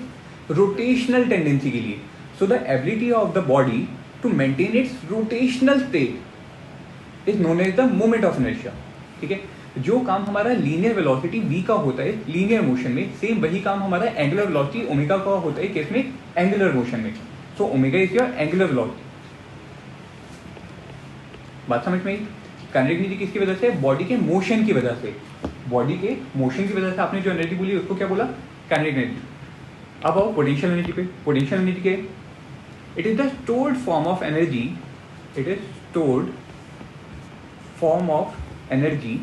Speaker 1: रोटेशनल टेंडेंसी के लिए. So the ability of the body to maintain its rotational state is known as the moment of inertia. ठीक है. जो काम हमारा लीनियर वेलोसिटी v का होता है लीनियर मोशन में, सेम वही काम हमारा एंगुलर वेलोसिटी ओमेगा का होता है किसमें? एंगुलर मोशन में. So omega is your angular velocity. बात समझ में आई? काइनेटिक एनर्जी किसकी वजह से? बॉडी के मोशन की वजह से. बॉडी के मोशन की वजह से आपने जो एनर्जी बोली उसको क्या बोला? Kinetic energy. अब आओ पोटेंशियल एनर्जी पे. पोटेंशियल एनर्जी के it is the stored form of energy. It is stored form of energy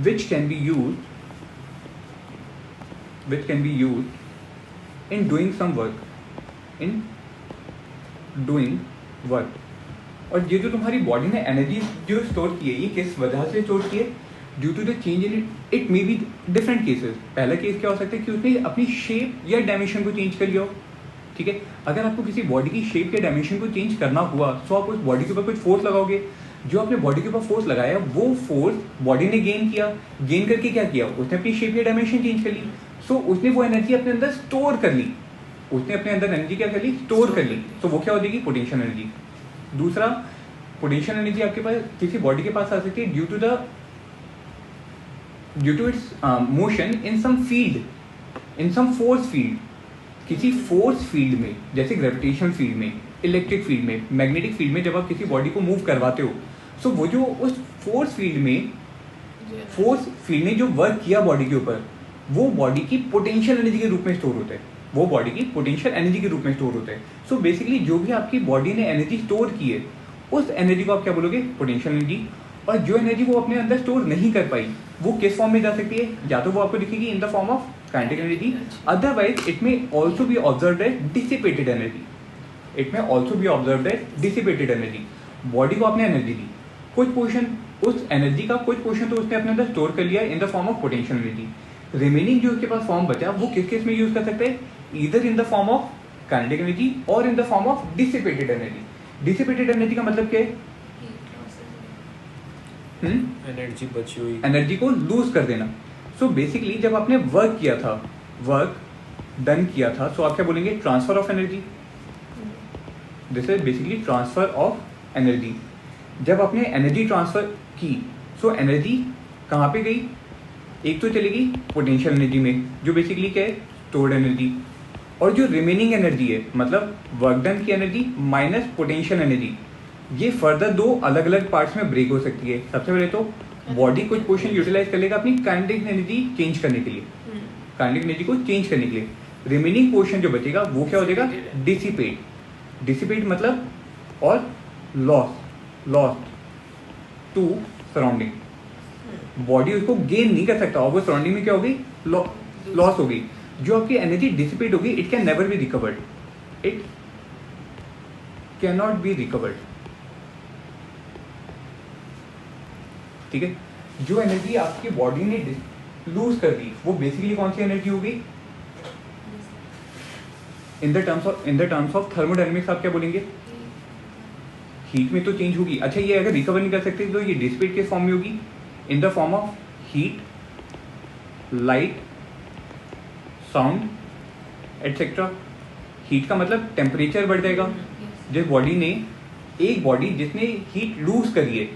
Speaker 1: which can be used in doing some work, in doing work. और ये जो तुम्हारी बॉडी ने energy जो स्टोर की है ये किस वजह से स्टोर की है? Due to the change in it may be different cases. पहला केस क्या हो सकता है कि उसने अपनी शेप या डायमेंशन को चेंज कर लिया हो, ठीक है। अगर आपको किसी बॉडी की शेप या डायमेंशन को चेंज करना हुआ तो आप उस बॉडी के ऊपर कुछ फोर्स लगाओगे। जो आपने बॉडी के ऊपर फोर्स लगाया वो फोर्स बॉडी ने गेन किया, गेन करके क्या किया, उसने अपनी शेप या डायमेंशन चेंज कर ली। सो उसने वो एनर्जी अपने अंदर स्टोर कर ली, उसने अपने अंदर एनर्जी क्या कर ली, स्टोर कर ली। तो वो क्या हो जाएगी, पोटेंशियल एनर्जी। दूसरा, पोटेंशियल एनर्जी आपके पास किसी बॉडी के पास आ सकती है due to its motion in some field, in some force field. किसी फोर्स फील्ड में, जैसे ग्रेविटेशन फील्ड में, इलेक्ट्रिक फील्ड में, मैग्नेटिक फील्ड में, जब आप किसी बॉडी को मूव करवाते हो सो वो जो उस फोर्स फील्ड ने जो वर्क किया बॉडी के ऊपर वो बॉडी की पोटेंशियल एनर्जी के रूप में स्टोर होता है, वो बॉडी की पोटेंशियल एनर्जी के रूप में स्टोर होता है। सो बेसिकली जो भी आपकी बॉडी ने एनर्जी स्टोर की है उस एनर्जी को आप क्या बोलोगे, पोटेंशियल एनर्जी। और जो एनर्जी वो अपने अंदर स्टोर नहीं कर पाई वो किस फॉर्म में जा सकती है, या तो वो आपको दिखेगी in the form of kinetic energy, otherwise it may also be observed as dissipated energy. It may also be observed as dissipated energy. Body को आपने एनर्जी दी, कुछ पोर्शन उस एनर्जी का कुछ पोर्शन तो उसने अपने अंदर स्टोर कर लिया इन the form of potential energy. Remaining जो उसके पास फॉर्म बचा वो किस केस में यूज कर सकते हैं, either in the form of kinetic energy और in the form of dissipated energy. Dissipated energy का मतलब क्या है,
Speaker 2: एनर्जी बची हुई,
Speaker 1: एनर्जी को लूज कर देना। सो बेसिकली जब आपने वर्क किया था, वर्क डन किया था, सो आप क्या बोलेंगे, transfer of energy. This is basically transfer of energy. जब आपने एनर्जी ट्रांसफर की सो एनर्जी कहाँ पे गई, एक तो चलेगी पोटेंशियल एनर्जी में जो बेसिकली क्या है, स्टोर्ड एनर्जी, और जो रिमेनिंग एनर्जी है मतलब वर्क डन की एनर्जी माइनस पोटेंशियल एनर्जी, ये फर्दर दो अलग अलग पार्ट्स में ब्रेक हो सकती है। सबसे पहले तो बॉडी कुछ पोर्शन यूटिलाइज कर लेगा अपनी काइनेटिक एनर्जी चेंज करने के लिए, काइनेटिक एनर्जी को चेंज करने के लिए। रिमेनिंग पोर्शन जो बचेगा वो क्या हो जाएगा, डिसिपेट। डिसिपेट मतलब और लॉस टू सराउंडिंग। बॉडी उसको गेन नहीं कर सकता और वो सराउंडिंग में क्या होगी, लॉस होगी। जो आपकी एनर्जी डिसिपेट होगी it can never be recovered, it can not be recovered, ठीक है। जो एनर्जी आपकी बॉडी ने लूज कर दी वो बेसिकली कौन सी एनर्जी होगी, in the terms of thermodynamics आप क्या बोलेंगे, हीट में तो चेंज होगी। अच्छा ये अगर रिकवर नहीं कर सकते तो ये डिसिपेट के फॉर्म में होगी, इन the form of heat, light, sound etcetera. Heat का मतलब टेम्परेचर बढ़ जाएगा। जिस बॉडी ने, एक बॉडी जिसने हीट लूज करी है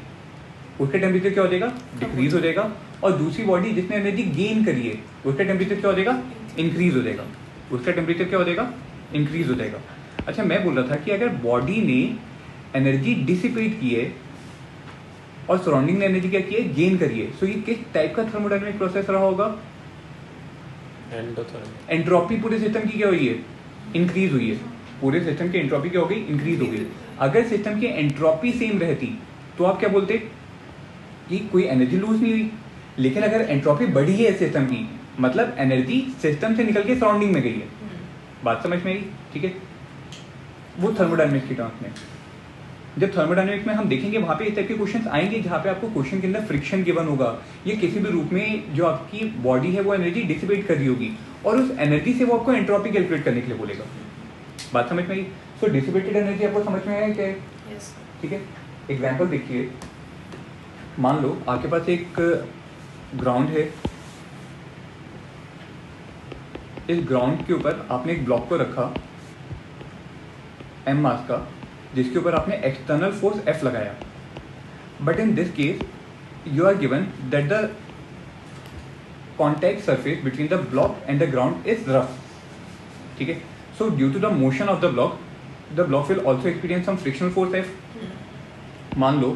Speaker 1: उसका टेम्परेचर क्या हो जाएगा, डिक्रीज हो जाएगा। और दूसरी बॉडी जिसने एनर्जी गेन करी है उसका टेम्परेचर क्या हो जाएगा, इंक्रीज हो जाएगा। उसका टेम्परेचर क्या हो जाएगा, इंक्रीज हो जाएगा। अच्छा मैं बोल रहा था कि अगर बॉडी ने एनर्जी डिसिपेट की है और सराउंडिंग ने एनर्जी क्या की है, गेन करी है, सो ये किस टाइप का थर्मोडायनेमिक प्रोसेस रहा होगा, एंट्रोपी पूरे सिस्टम की क्या हुई है, इंक्रीज हुई है। पूरे सिस्टम की एंट्रोपी क्या हो गई, इंक्रीज हो गई। अगर सिस्टम की एंट्रोपी सेम रहती तो आप क्या बोलते कि कोई एनर्जी लूज नहीं हुई। लेकिन अगर एंट्रोपी बढ़ी है सिस्टम की मतलब एनर्जी सिस्टम से निकल के सराउंडिंग में गई है। बात समझ में आई, ठीक है। वो थर्मोडायनेमिक्स की टर्म्स में, जब थर्मोडायनेमिक्स में हम देखेंगे वहां पे इस टाइप के क्वेश्चंस आएंगे जहां पे आपको क्वेश्चन के अंदर फ्रिक्शन गिवन होगा या किसी भी रूप में जो आपकी बॉडी है वो एनर्जी डिसिपेट कर रही होगी और उस एनर्जी से वो आपको एंट्रोपी कैलकुलेट करने के लिए बोलेगा। बात समझ में आई। सो डिसिपेटेड एनर्जी आपको समझ में आया क्या है, ठीक है। एग्जाम्पल देखिए, मान लो आपके पास एक ग्राउंड है, इस ग्राउंड के ऊपर आपने एक ब्लॉक को रखा m मास का जिसके ऊपर आपने एक्सटर्नल फोर्स F लगाया। But in this case you are given that the contact surface between the block and the ground is rough, ठीक है। So due to the motion of the block will also experience some frictional force F। मान लो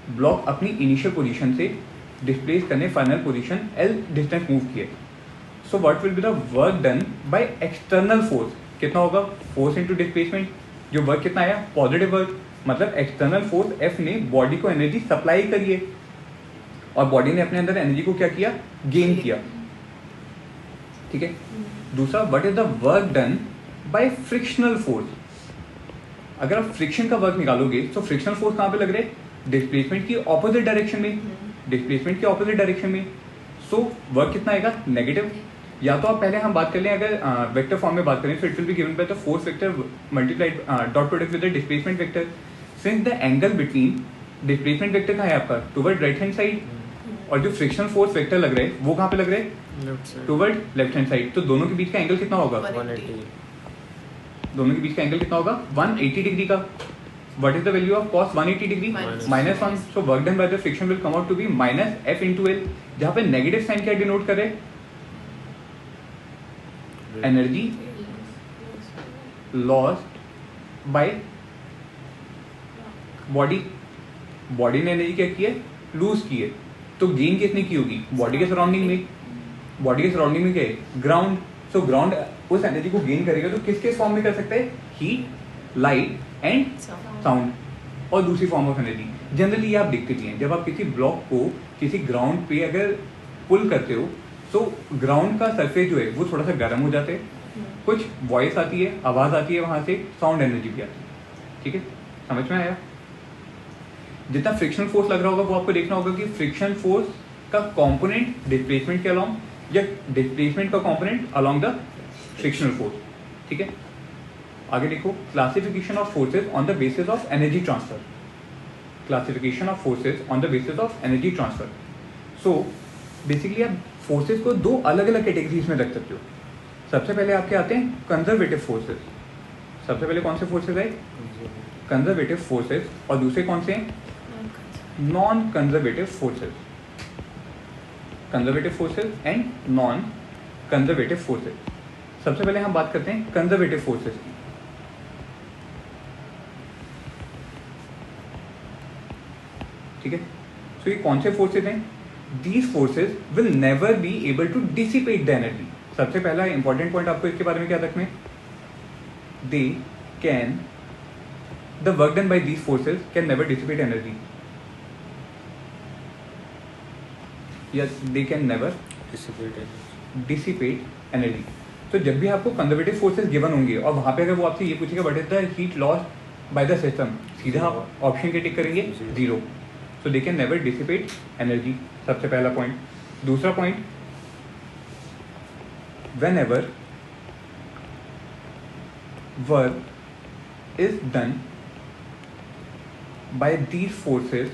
Speaker 1: block अपनी initial position से displace करने final position L distance move किए। So what will be the work done by external force, कितना होगा, force into displacement. जो work कितना आया, पॉजिटिव वर्क, मतलब एक्सटर्नल फोर्स F ने बॉडी को एनर्जी सप्लाई करी है और बॉडी ने अपने अंदर एनर्जी को क्या किया, गेन किया, ठीक है। दूसरा, what is the work done bye frictional force. अगर आप फ्रिक्शन का वर्क निकालोगे तो फ्रिक्शनल फोर्स कहाँ पे लग रहे हैं? डिस्प्लेसमेंट की ऑपोजिट डायरेक्शन में, डिस्प्लेसमेंट की ऑपोजिट डायरेक्शन में। सो वर्क कितना आएगा? नेगेटिव। या तो आप पहले हम बात कर लें, अगर वेक्टर फॉर्म में बात करें तो it will be given by the force vector multiplied dot product with the displacement vector. Since the angle between displacement vector कहाँ है आपका? टुवर्ड राइट हैंड साइड, और जो फ्रिक्शनल फोर्स वेक्टर लग रहे हैं वो कहाँ पे लग रहे हैं?
Speaker 2: Left side
Speaker 1: toward left hand side. तो दोनों के बीच का एंगल कितना होगा?
Speaker 2: 180
Speaker 1: दोनों के बीच का एंगल कितना होगा? 180 डिग्री का। What is the value of cos 180 degree? -1। So work done by the friction will come out to be -F × L, जहाँ पे नेगेटिव साइन क्या डिनोट करे? Energy lost by body. Body ने एनर्जी क्या की है? लूज की है। तो गेन कितनी की होगी? बॉडी के सराउंडिंग में। बॉडी के सराउंडिंग में क्या है? ग्राउंड। सो ग्राउंड उस एनर्जी को गेन करेगा तो किस किस फॉर्म में कर सकते हैं? हीट, लाइट एंड साउंड, और दूसरी फॉर्म ऑफ एनर्जी। जनरली आप देखते भी हैं, जब आप किसी ब्लॉक को किसी ग्राउंड पे अगर पुल करते हो तो ग्राउंड का सरफेस जो है वो थोड़ा सा गर्म हो जाता है, कुछ वॉइस आती है, आवाज आती है, वहां से साउंड एनर्जी भी आती है। ठीक है, समझ में आया? जितना फ्रिक्शनल फोर्स लग रहा होगा वो आपको देखना होगा कि फ्रिक्शन फोर्स का कंपोनेंट डिस्प्लेसमेंट के अलोंग या डिस्प्लेसमेंट का component along the frictional force. ठीक है, आगे देखो, classification of forces on the basis of energy transfer. Classification of forces on the basis of energy transfer. So basically आप forces को दो अलग अलग कैटेगरीज में रख सकते हो। सबसे पहले आपके आते हैं कंजर्वेटिव फोर्सेस। सबसे पहले कौन से फोर्सेस आए? Conservative forces. और दूसरे कौन से हैं? Non conservative forces. Conservative forces and non conservative forces. सबसे पहले हम बात करते हैं कंजर्वेटिव फोर्सेस की। ठीक है, सो ये कौन से फोर्सेस हैं? These forces will never be able to dissipate the energy. सबसे पहला इंपॉर्टेंट पॉइंट आपको इसके बारे में क्या रखना है? They can, the work done bye these forces can never dissipate energy. Yes, they can never dissipate energy. तो जब भी आपको कंजर्वेटिव फोर्सेस गिवन होंगे और वहां पे अगर वो आपसे ये पूछेगा what is the heat loss by the system, सीधा आप ऑप्शन के टिक करेंगे? Zero. So they can never dissipate energy. सबसे पहला पॉइंट। दूसरा point, whenever work is done by these forces,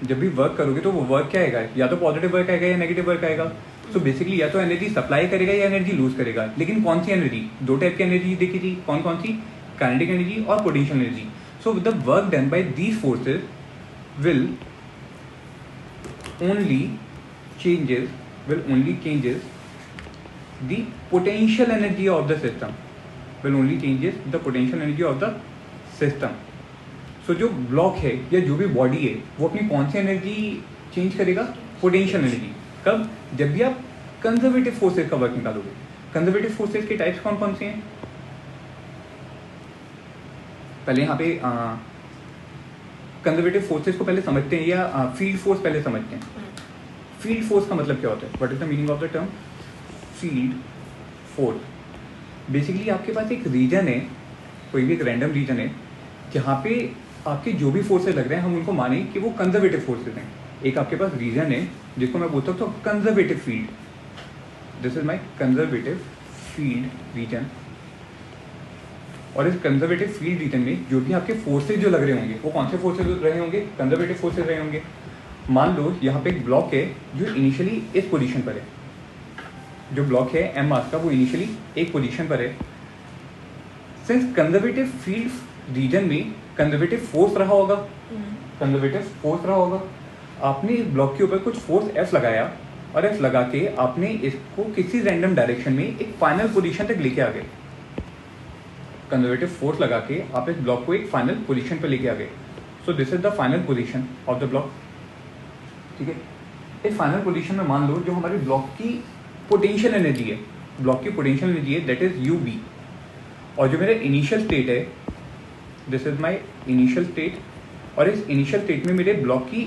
Speaker 1: जब भी वर्क करोगे तो वो वर्क क्या आएगा? या तो पॉजिटिव वर्क आएगा या नेगेटिव वर्क आएगा। सो बेसिकली या तो एनर्जी सप्लाई करेगा या एनर्जी लूज करेगा। लेकिन कौन सी एनर्जी? दो टाइप की एनर्जी देखी थी, कौन कौन सी? काइनेटिक एनर्जी और potential energy. So the work done bye these forces will only changes the potential energy of the system, will only changes the potential energy of the system. So जो block है या जो भी body है वो अपनी कौन सी एनर्जी चेंज करेगा? Potential energy. कब? जब भी आप कंजर्वेटिव फोर्सेस का वर्क निकालोगे। कंजर्वेटिव फोर्सेस के टाइप्स कौन कौन से हैं? पहले यहाँ पे कंजर्वेटिव फोर्सेस को पहले समझते हैं, या फील्ड फोर्स पहले समझते हैं। फील्ड फोर्स का मतलब क्या होता है? What is the meaning of the term field force? Basically आपके पास एक रीजन है, कोई भी एक रैंडम रीजन है, जहाँ पे आपके जो भी फोर्सेस लग रहे हैं हम उनको माने कि वो कंजर्वेटिव फोर्सेस हैं। एक आपके पास रीजन है जिसको मैं बोलता हूँ तो conservative field, this is my conservative field region. और इस कंजर्वेटिव फील्ड रीजन में जो भी आपके फोर्सेज जो लग रहे होंगे वो कौन से फोर्सेज रहे होंगे? कंजर्वेटिव फोर्सेज रहे होंगे। मान लो यहाँ पे एक ब्लॉक है जो इनिशियली इस पोजीशन पर है, जो ब्लॉक है एम मास का वो इनिशियली एक पोजीशन पर है। सिंस कंजर्वेटिव फील्ड रीजन में कंजर्वेटिव फोर्स रहा होगा, कंजर्वेटिव फोर्स रहा होगा, आपने इस ब्लॉक के ऊपर कुछ फोर्स एफ लगाया और एफ लगा के आपने इसको किसी रैंडम डायरेक्शन में एक फाइनल पोजीशन तक लेके आ गए। कंजर्वेटिव फोर्स लगा के आप इस ब्लॉक को एक फाइनल पोजीशन पर लेके आ गए। सो this is the final position of the block. ठीक है, इस फाइनल पोजीशन में मान लो जो हमारे ब्लॉक की पोटेंशियल एनर्जी है, ब्लॉक की पोटेंशियल एनर्जी है दैट इज यू बी, और जो मेरा इनिशियल स्टेट है this is my initial state, और इस इनिशियल स्टेट में मेरे ब्लॉक की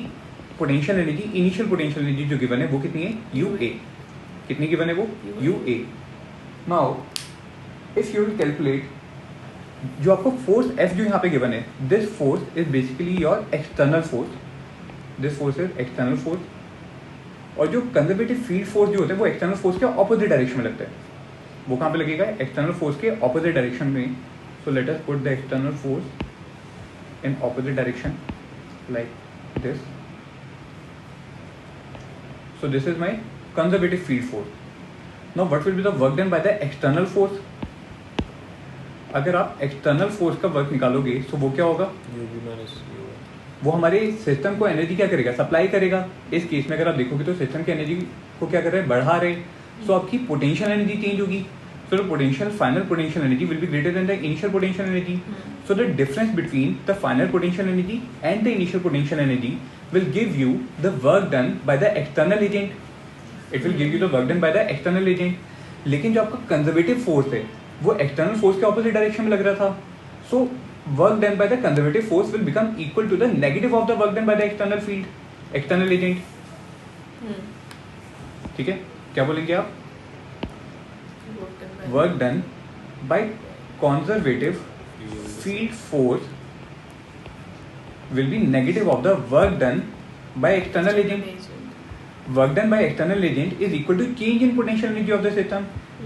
Speaker 1: potential energy, initial potential energy जो गिवन है वो कितनी है? U A. कितनी गिवन है वो? U A. Now if you will calculate जो आपको फोर्स F जो यहाँ पे गिवन है, this force is basically your external force, this force is external force. और जो कंजर्वेटिव फील्ड फोर्स जो होता है वो एक्सटर्नल फोर्स के ऑपोजिट डायरेक्शन में लगता है। वो कहाँ पे लगेगा? एक्सटर्नल फोर्स के ऑपोजिट डायरेक्शन में। So let us put the external force in opposite direction like this. So this is my conservative field force. Now what will be the work done by the external force? अगर आप external force का work निकालोगे तो वो क्या होगा?
Speaker 2: UV minus UA।
Speaker 1: वो हमारे सिस्टम को एनर्जी क्या करेगा? सप्लाई करेगा। इस केस में अगर आप देखोगे तो सिस्टम की एनर्जी को क्या कर रहे हैं? बढ़ा रहे हैं। सो आपकी पोटेंशियल एनर्जी चेंज होगी। So the potential final potential energy will be greater then the initial potential energy. So the difference between the final potential energy and the initial potential energy will give you the work done by the external agent. It will give you the work done by the external agent. लेकिन जो आपका conservative force है वो external force के opposite direction में लग रहा था। So work done by the conservative force will become equal to the negative of the work done by the external field, external agent. ठीक है, क्या बोलेंगे आप? Work done by conservative field force will be negative of the work done by external agent. Work done by external agent is equal to change in potential energy of the system.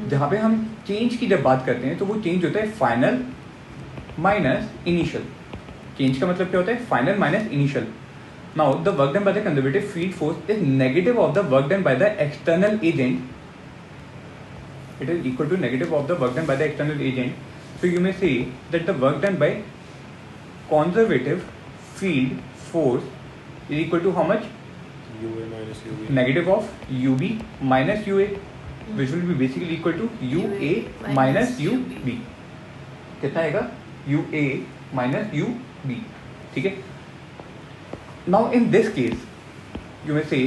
Speaker 1: जहाँ पे हम change की जब बात करते हैं तो वो चेंज होता है फाइनल माइनस इनिशियल। चेंज का मतलब क्या होता है? Final minus initial. Now the work done by the conservative field force is negative of the work done by the external agent. It is equal to negative of the work done by the external agent. So you may say that the work done by conservative field force is equal to how much?
Speaker 2: UA minus UV।
Speaker 1: Negative of UB minus UA, which will be basically equal to UA minus UB। कितना आएगा? UA minus UB। ठीक है। Now in this case you may say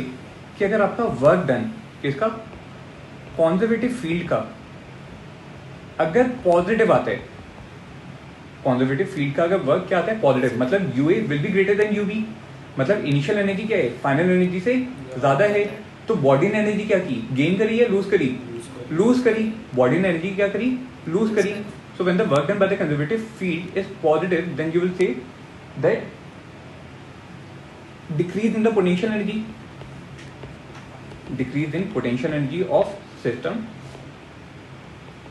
Speaker 1: कि अगर आपका work done किसका? Conservative field का अगर पॉजिटिव आता है, कॉन्जर्वेटिव फील्ड का अगर वर्क क्या आता है? पॉजिटिव, मतलब U A will be greater than U B. मतलब इनिशियल एनर्जी क्या है? फाइनल एनर्जी से ज्यादा है। तो बॉडी ने एनर्जी क्या की? गेन करी या लूज करी? लूज करी। बॉडी ने एनर्जी क्या करी? लूज करी। So when the work done by the conservative field is positive then you will say that decrease in the potential energy, decrease in potential energy of system,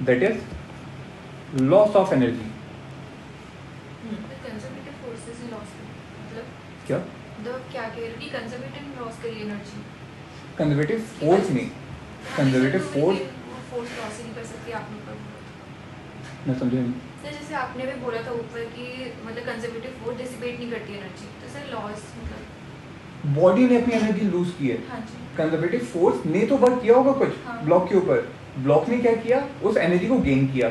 Speaker 1: that is loss of energy. क्या
Speaker 3: क्या कह रही? Conservative loss करी energy,
Speaker 1: conservative force नहीं, conservative force
Speaker 3: loss ही नहीं कर सकती। आपने ऊपर
Speaker 1: मैं समझा नहीं।
Speaker 3: सर जैसे आपने भी बोला था ऊपर कि मतलब कंजर्वेटिव फोर्स डिसिपेट नहीं करती एनर्जी, तो सर लॉस मतलब
Speaker 1: बॉडी ने अपनी एनर्जी लूज की है।
Speaker 3: हाँ जी।
Speaker 1: कंजर्वेटिव फोर्स ने तो वर्क किया होगा कुछ
Speaker 3: हाँ।
Speaker 1: ब्लॉक के ऊपर, ब्लॉक ने क्या किया? उस एनर्जी को गेन किया।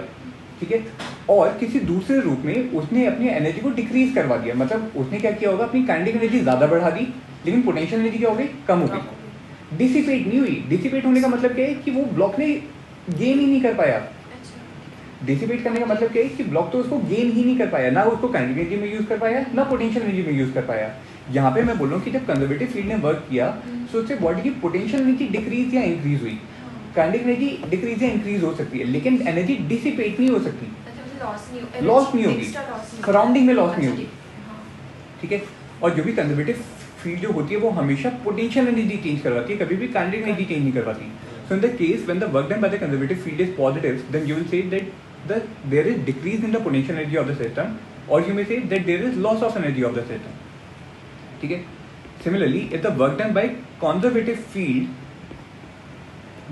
Speaker 1: ठीक है। और किसी दूसरे रूप में उसने अपनी एनर्जी को डिक्रीज करवा दिया। मतलब उसने क्या किया होगा? अपनी काइनेटिक एनर्जी ज्यादा बढ़ा दी लेकिन पोटेंशियल एनर्जी क्या हो गई? कम हो गई। डिसिपेट नहीं हुई। डिसिपेट होने का मतलब क्या है? कि वो ब्लॉक ने गेन ही नहीं कर पाया। डिसिपेट करने का मतलब क्या है? कि ब्लॉक तो उसको गेन ही नहीं कर पाया, ना उसको काइनेटिक एनर्जी में यूज कर पाया ना पोटेंशियल एनर्जी में यूज कर पाया। यहाँ पे मैं बोल रहा हूँ कि जब कंजर्वेटिव फील्ड ने वर्क किया तो उससे बॉडी की पोटेंशियल एनर्जी डिक्रीज या इंक्रीज हुई। काइनेटिक एनर्जी डिक्रीज या इंक्रीज हो सकती है लेकिन एनर्जी डिसिपेट नहीं हो सकती, लॉस नहीं होगी, सराउंडिंग में लॉस नहीं होगी। ठीक है। और जो भी कंजर्वेटिव फील्ड जो होती है वो हमेशा पोटेंशियल एनर्जी चेंज करवाती है, कभी भी काइनेटिक एनर्जी चेंज नहीं करवाती। So in the case when the work done by the conservative field is positive then you will say that there is decrease in the potential energy of the system और you may say that there is loss of energy of the system. ठीक है। Similarly if the work done by conservative field,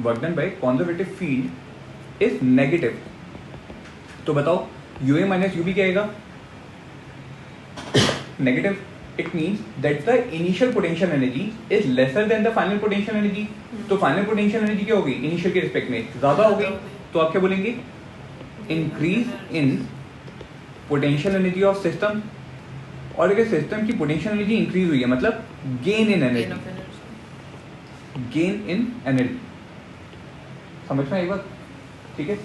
Speaker 1: work done by conservative field is negative, तो बताओ UA minus UB क्या आएगा? Negative. It means that the initial potential energy is lesser than the final potential energy. तो final potential energy क्या होगी? Initial के respect में ज्यादा हो गई। तो आप क्या बोलेंगे? Increase in potential energy of system. और अगर सिस्टम की पोटेंशियल एनर्जी इंक्रीज हुई है मतलब gain in energy, gain in energy. समझ में आई बात? ठीक है।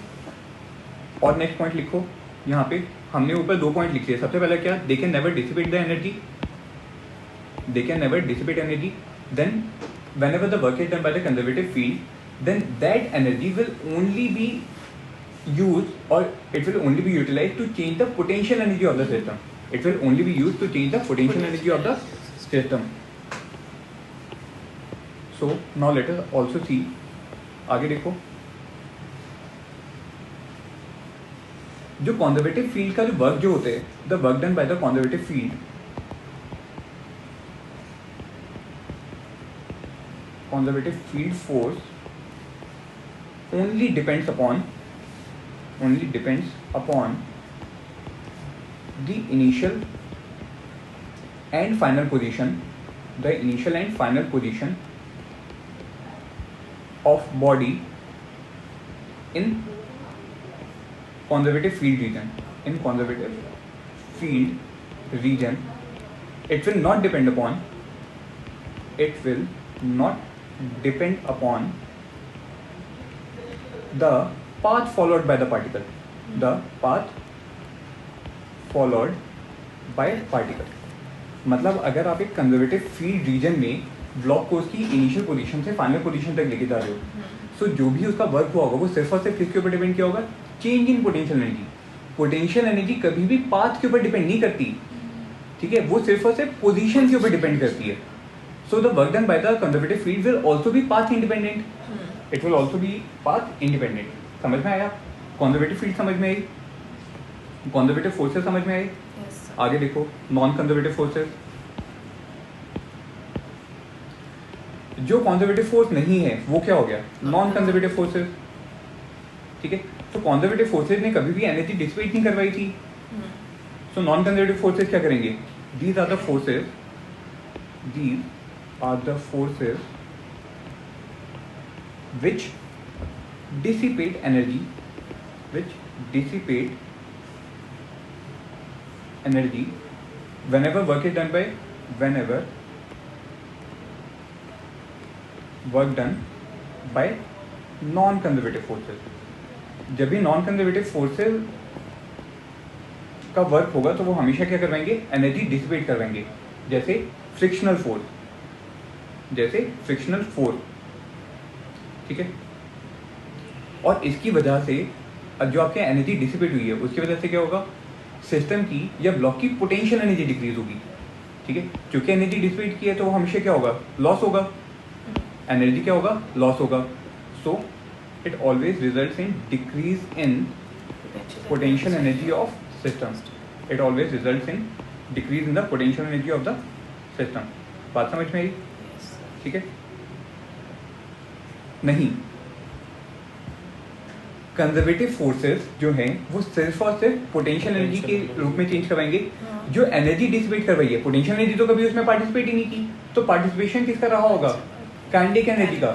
Speaker 1: और नेक्स्ट पॉइंट लिखो। यहाँ पे हमने ऊपर 2 पॉइंट लिख लिए। सबसे पहला क्या? They can never dissipate the energy, they can never dissipate energy. Then whenever the work is done by the conservative field then that energy will only be used or it will only be utilized to change the potential energy of the system. It will only be used to change the potential energy of the system. So now let us also see, आगे देखो, जो conservative field का जो work जो होते हैं, the work done by the conservative field, conservative field force only depends upon the initial and final position of body in conservative field region. It will not depend upon the path followed by the particle. मतलब अगर आप एक conservative field region में block को उसकी initial position से final position तक लेके जा रहे हो, सो जो भी उसका वर्क हुआ होगा वो सिर्फ और सिर्फ किसके ऊपर डिपेंड किया होगा? Change in potential energy. Potential energy कभी भी पाथ के ऊपर डिपेंड नहीं करती, ठीक है, वो सिर्फ और सिर्फ पोजीशन के ऊपर डिपेंड करती है. So the work done by the conservative field will also be path independent. It will also be path independent. समझ में आया? Conservative field समझ में आई? Conservative forces समझ में आई?
Speaker 3: Yes, sir.
Speaker 1: आगे देखो, non conservative forces. जो conservative force नहीं है वो क्या हो गया? Non conservative forces. ठीक है, तो conservative forces ने कभी भी एनर्जी डिसिपेट नहीं करवाई थी. So non conservative forces क्या करेंगे? These are the forces which dissipate energy whenever work done by non conservative forces. जब भी नॉन कंजर्वेटिव फोर्सेस का वर्क होगा तो वो हमेशा क्या करवाएंगे? एनर्जी डिसिपेट करवाएंगे. जैसे फ्रिक्शनल फोर्स, ठीक है. और इसकी वजह से जो आपके एनर्जी डिसिपेट हुई है उसकी वजह से क्या होगा? सिस्टम की या ब्लॉक की पोटेंशियल एनर्जी डिक्रीज होगी, ठीक है. क्योंकि एनर्जी डिसिपेट की है तो हमेशा क्या होगा? लॉस होगा. एनर्जी क्या होगा? लॉस होगा. So it always results in decrease in potential energy of system. It always results in decrease in the potential energy of the system. बात समझ में आई? ठीक है. नहीं, कंजर्वेटिव फोर्सेस जो हैं वो सिर्फ और सिर्फ पोटेंशियल एनर्जी के रूप में चेंज करवाएंगे. जो एनर्जी डिसिपेट करवाई है, पोटेंशियल एनर्जी तो कभी उसमें पार्टिसिपेट ही नहीं की, तो पार्टिसिपेशन किसका रहा होगा? काइनेटिक एनर्जी का.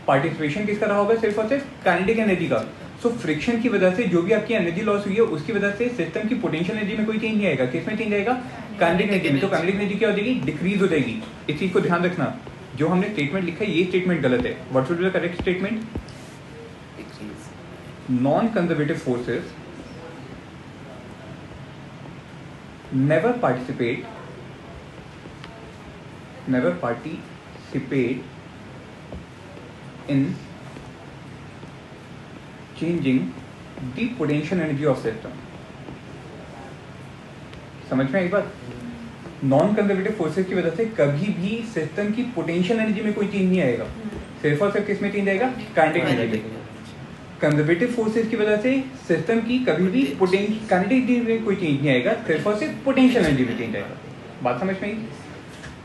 Speaker 1: पार्टिसिपेशन किसका रहा होगा? सिर्फ और सिर्फ काइनेटिक एनर्जी का. सो फ्रिक्शन की वजह से जो भी आपकी एनर्जी लॉस हुई है उसकी वजह से सिस्टम की पोटेंशियल एनर्जी में कोई चेंज नहीं आएगा. किसमें चेंज आएगा? काइनेटिक एनर्जी में. तो काइनेटिक एनर्जी क्या हो जाएगी? डिक्रीज हो जाएगी. इस चीज को ध्यान रखना. जो हमने स्टेटमेंट लिखा है ये स्टेटमेंट गलत है. What should be the correct statement? Non conservative forces never participate in changing the potential energy of system. समझ में आई बात? नॉन कंजर्वेटिव फोर्सेस की वजह से कभी भी सिस्टम की पोटेंशियल एनर्जी में कोई चेंज नहीं आएगा. सिर्फ और सिर्फ किस में चेंज आएगा? काइनेटिक एनर्जी में. कंजर्वेटिव फोर्सेस की वजह से सिस्टम की कभी भी काइनेटिक एनर्जी में कोई चेंज नहीं आएगा. सिर्फ और सिर्फ पोटेंशियल एनर्जी में चेंज आएगा. बात समझ में आई?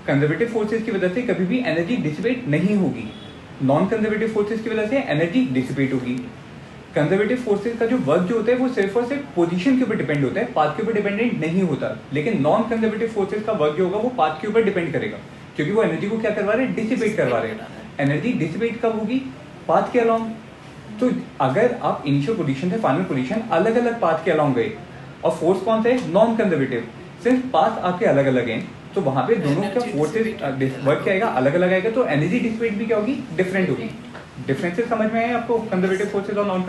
Speaker 1: कंजर्वेटिव फोर्सेस की वजह से कभी भी एनर्जी डिसिपेट नहीं होगी. नॉन कंजर्वेटिव फोर्सेस की वजह से एनर्जी डिसिपेट होगी. कंजर्वेटिव फोर्सेस का जो वर्क जो होता है वो सिर्फ और सिर्फ पोजीशन के ऊपर डिपेंड होता है, पाथ के ऊपर डिपेंडेंट नहीं होता. लेकिन नॉन कंजर्वेटिव फोर्सेस का वर्क जो होगा वो पाथ के ऊपर डिपेंड करेगा, क्योंकि वो एनर्जी को क्या करवा रहे हैं? डिसिपेट करवा रहे हैं. एनर्जी डिसिपेट कब होगी? पाथ के अलोंग. तो अगर आप इनिशियल पोजीशन से फाइनल पोजीशन अलग अलग पाथ के अलोंग गए और फोर्स कौन सा है? Non conservative. सिर्फ पाथ आपके अलग अलग हैं, तो वहां पे दोनों का फोर्सेस वर्क क्या आएगा? अलग अलग आएगा. तो एनर्जी डिसिपेट भी क्या होगी? डिफरेंट होगी. डिफरेंसेस समझ में आए आपको कंजर्वेटिव फोर्सेस और नॉन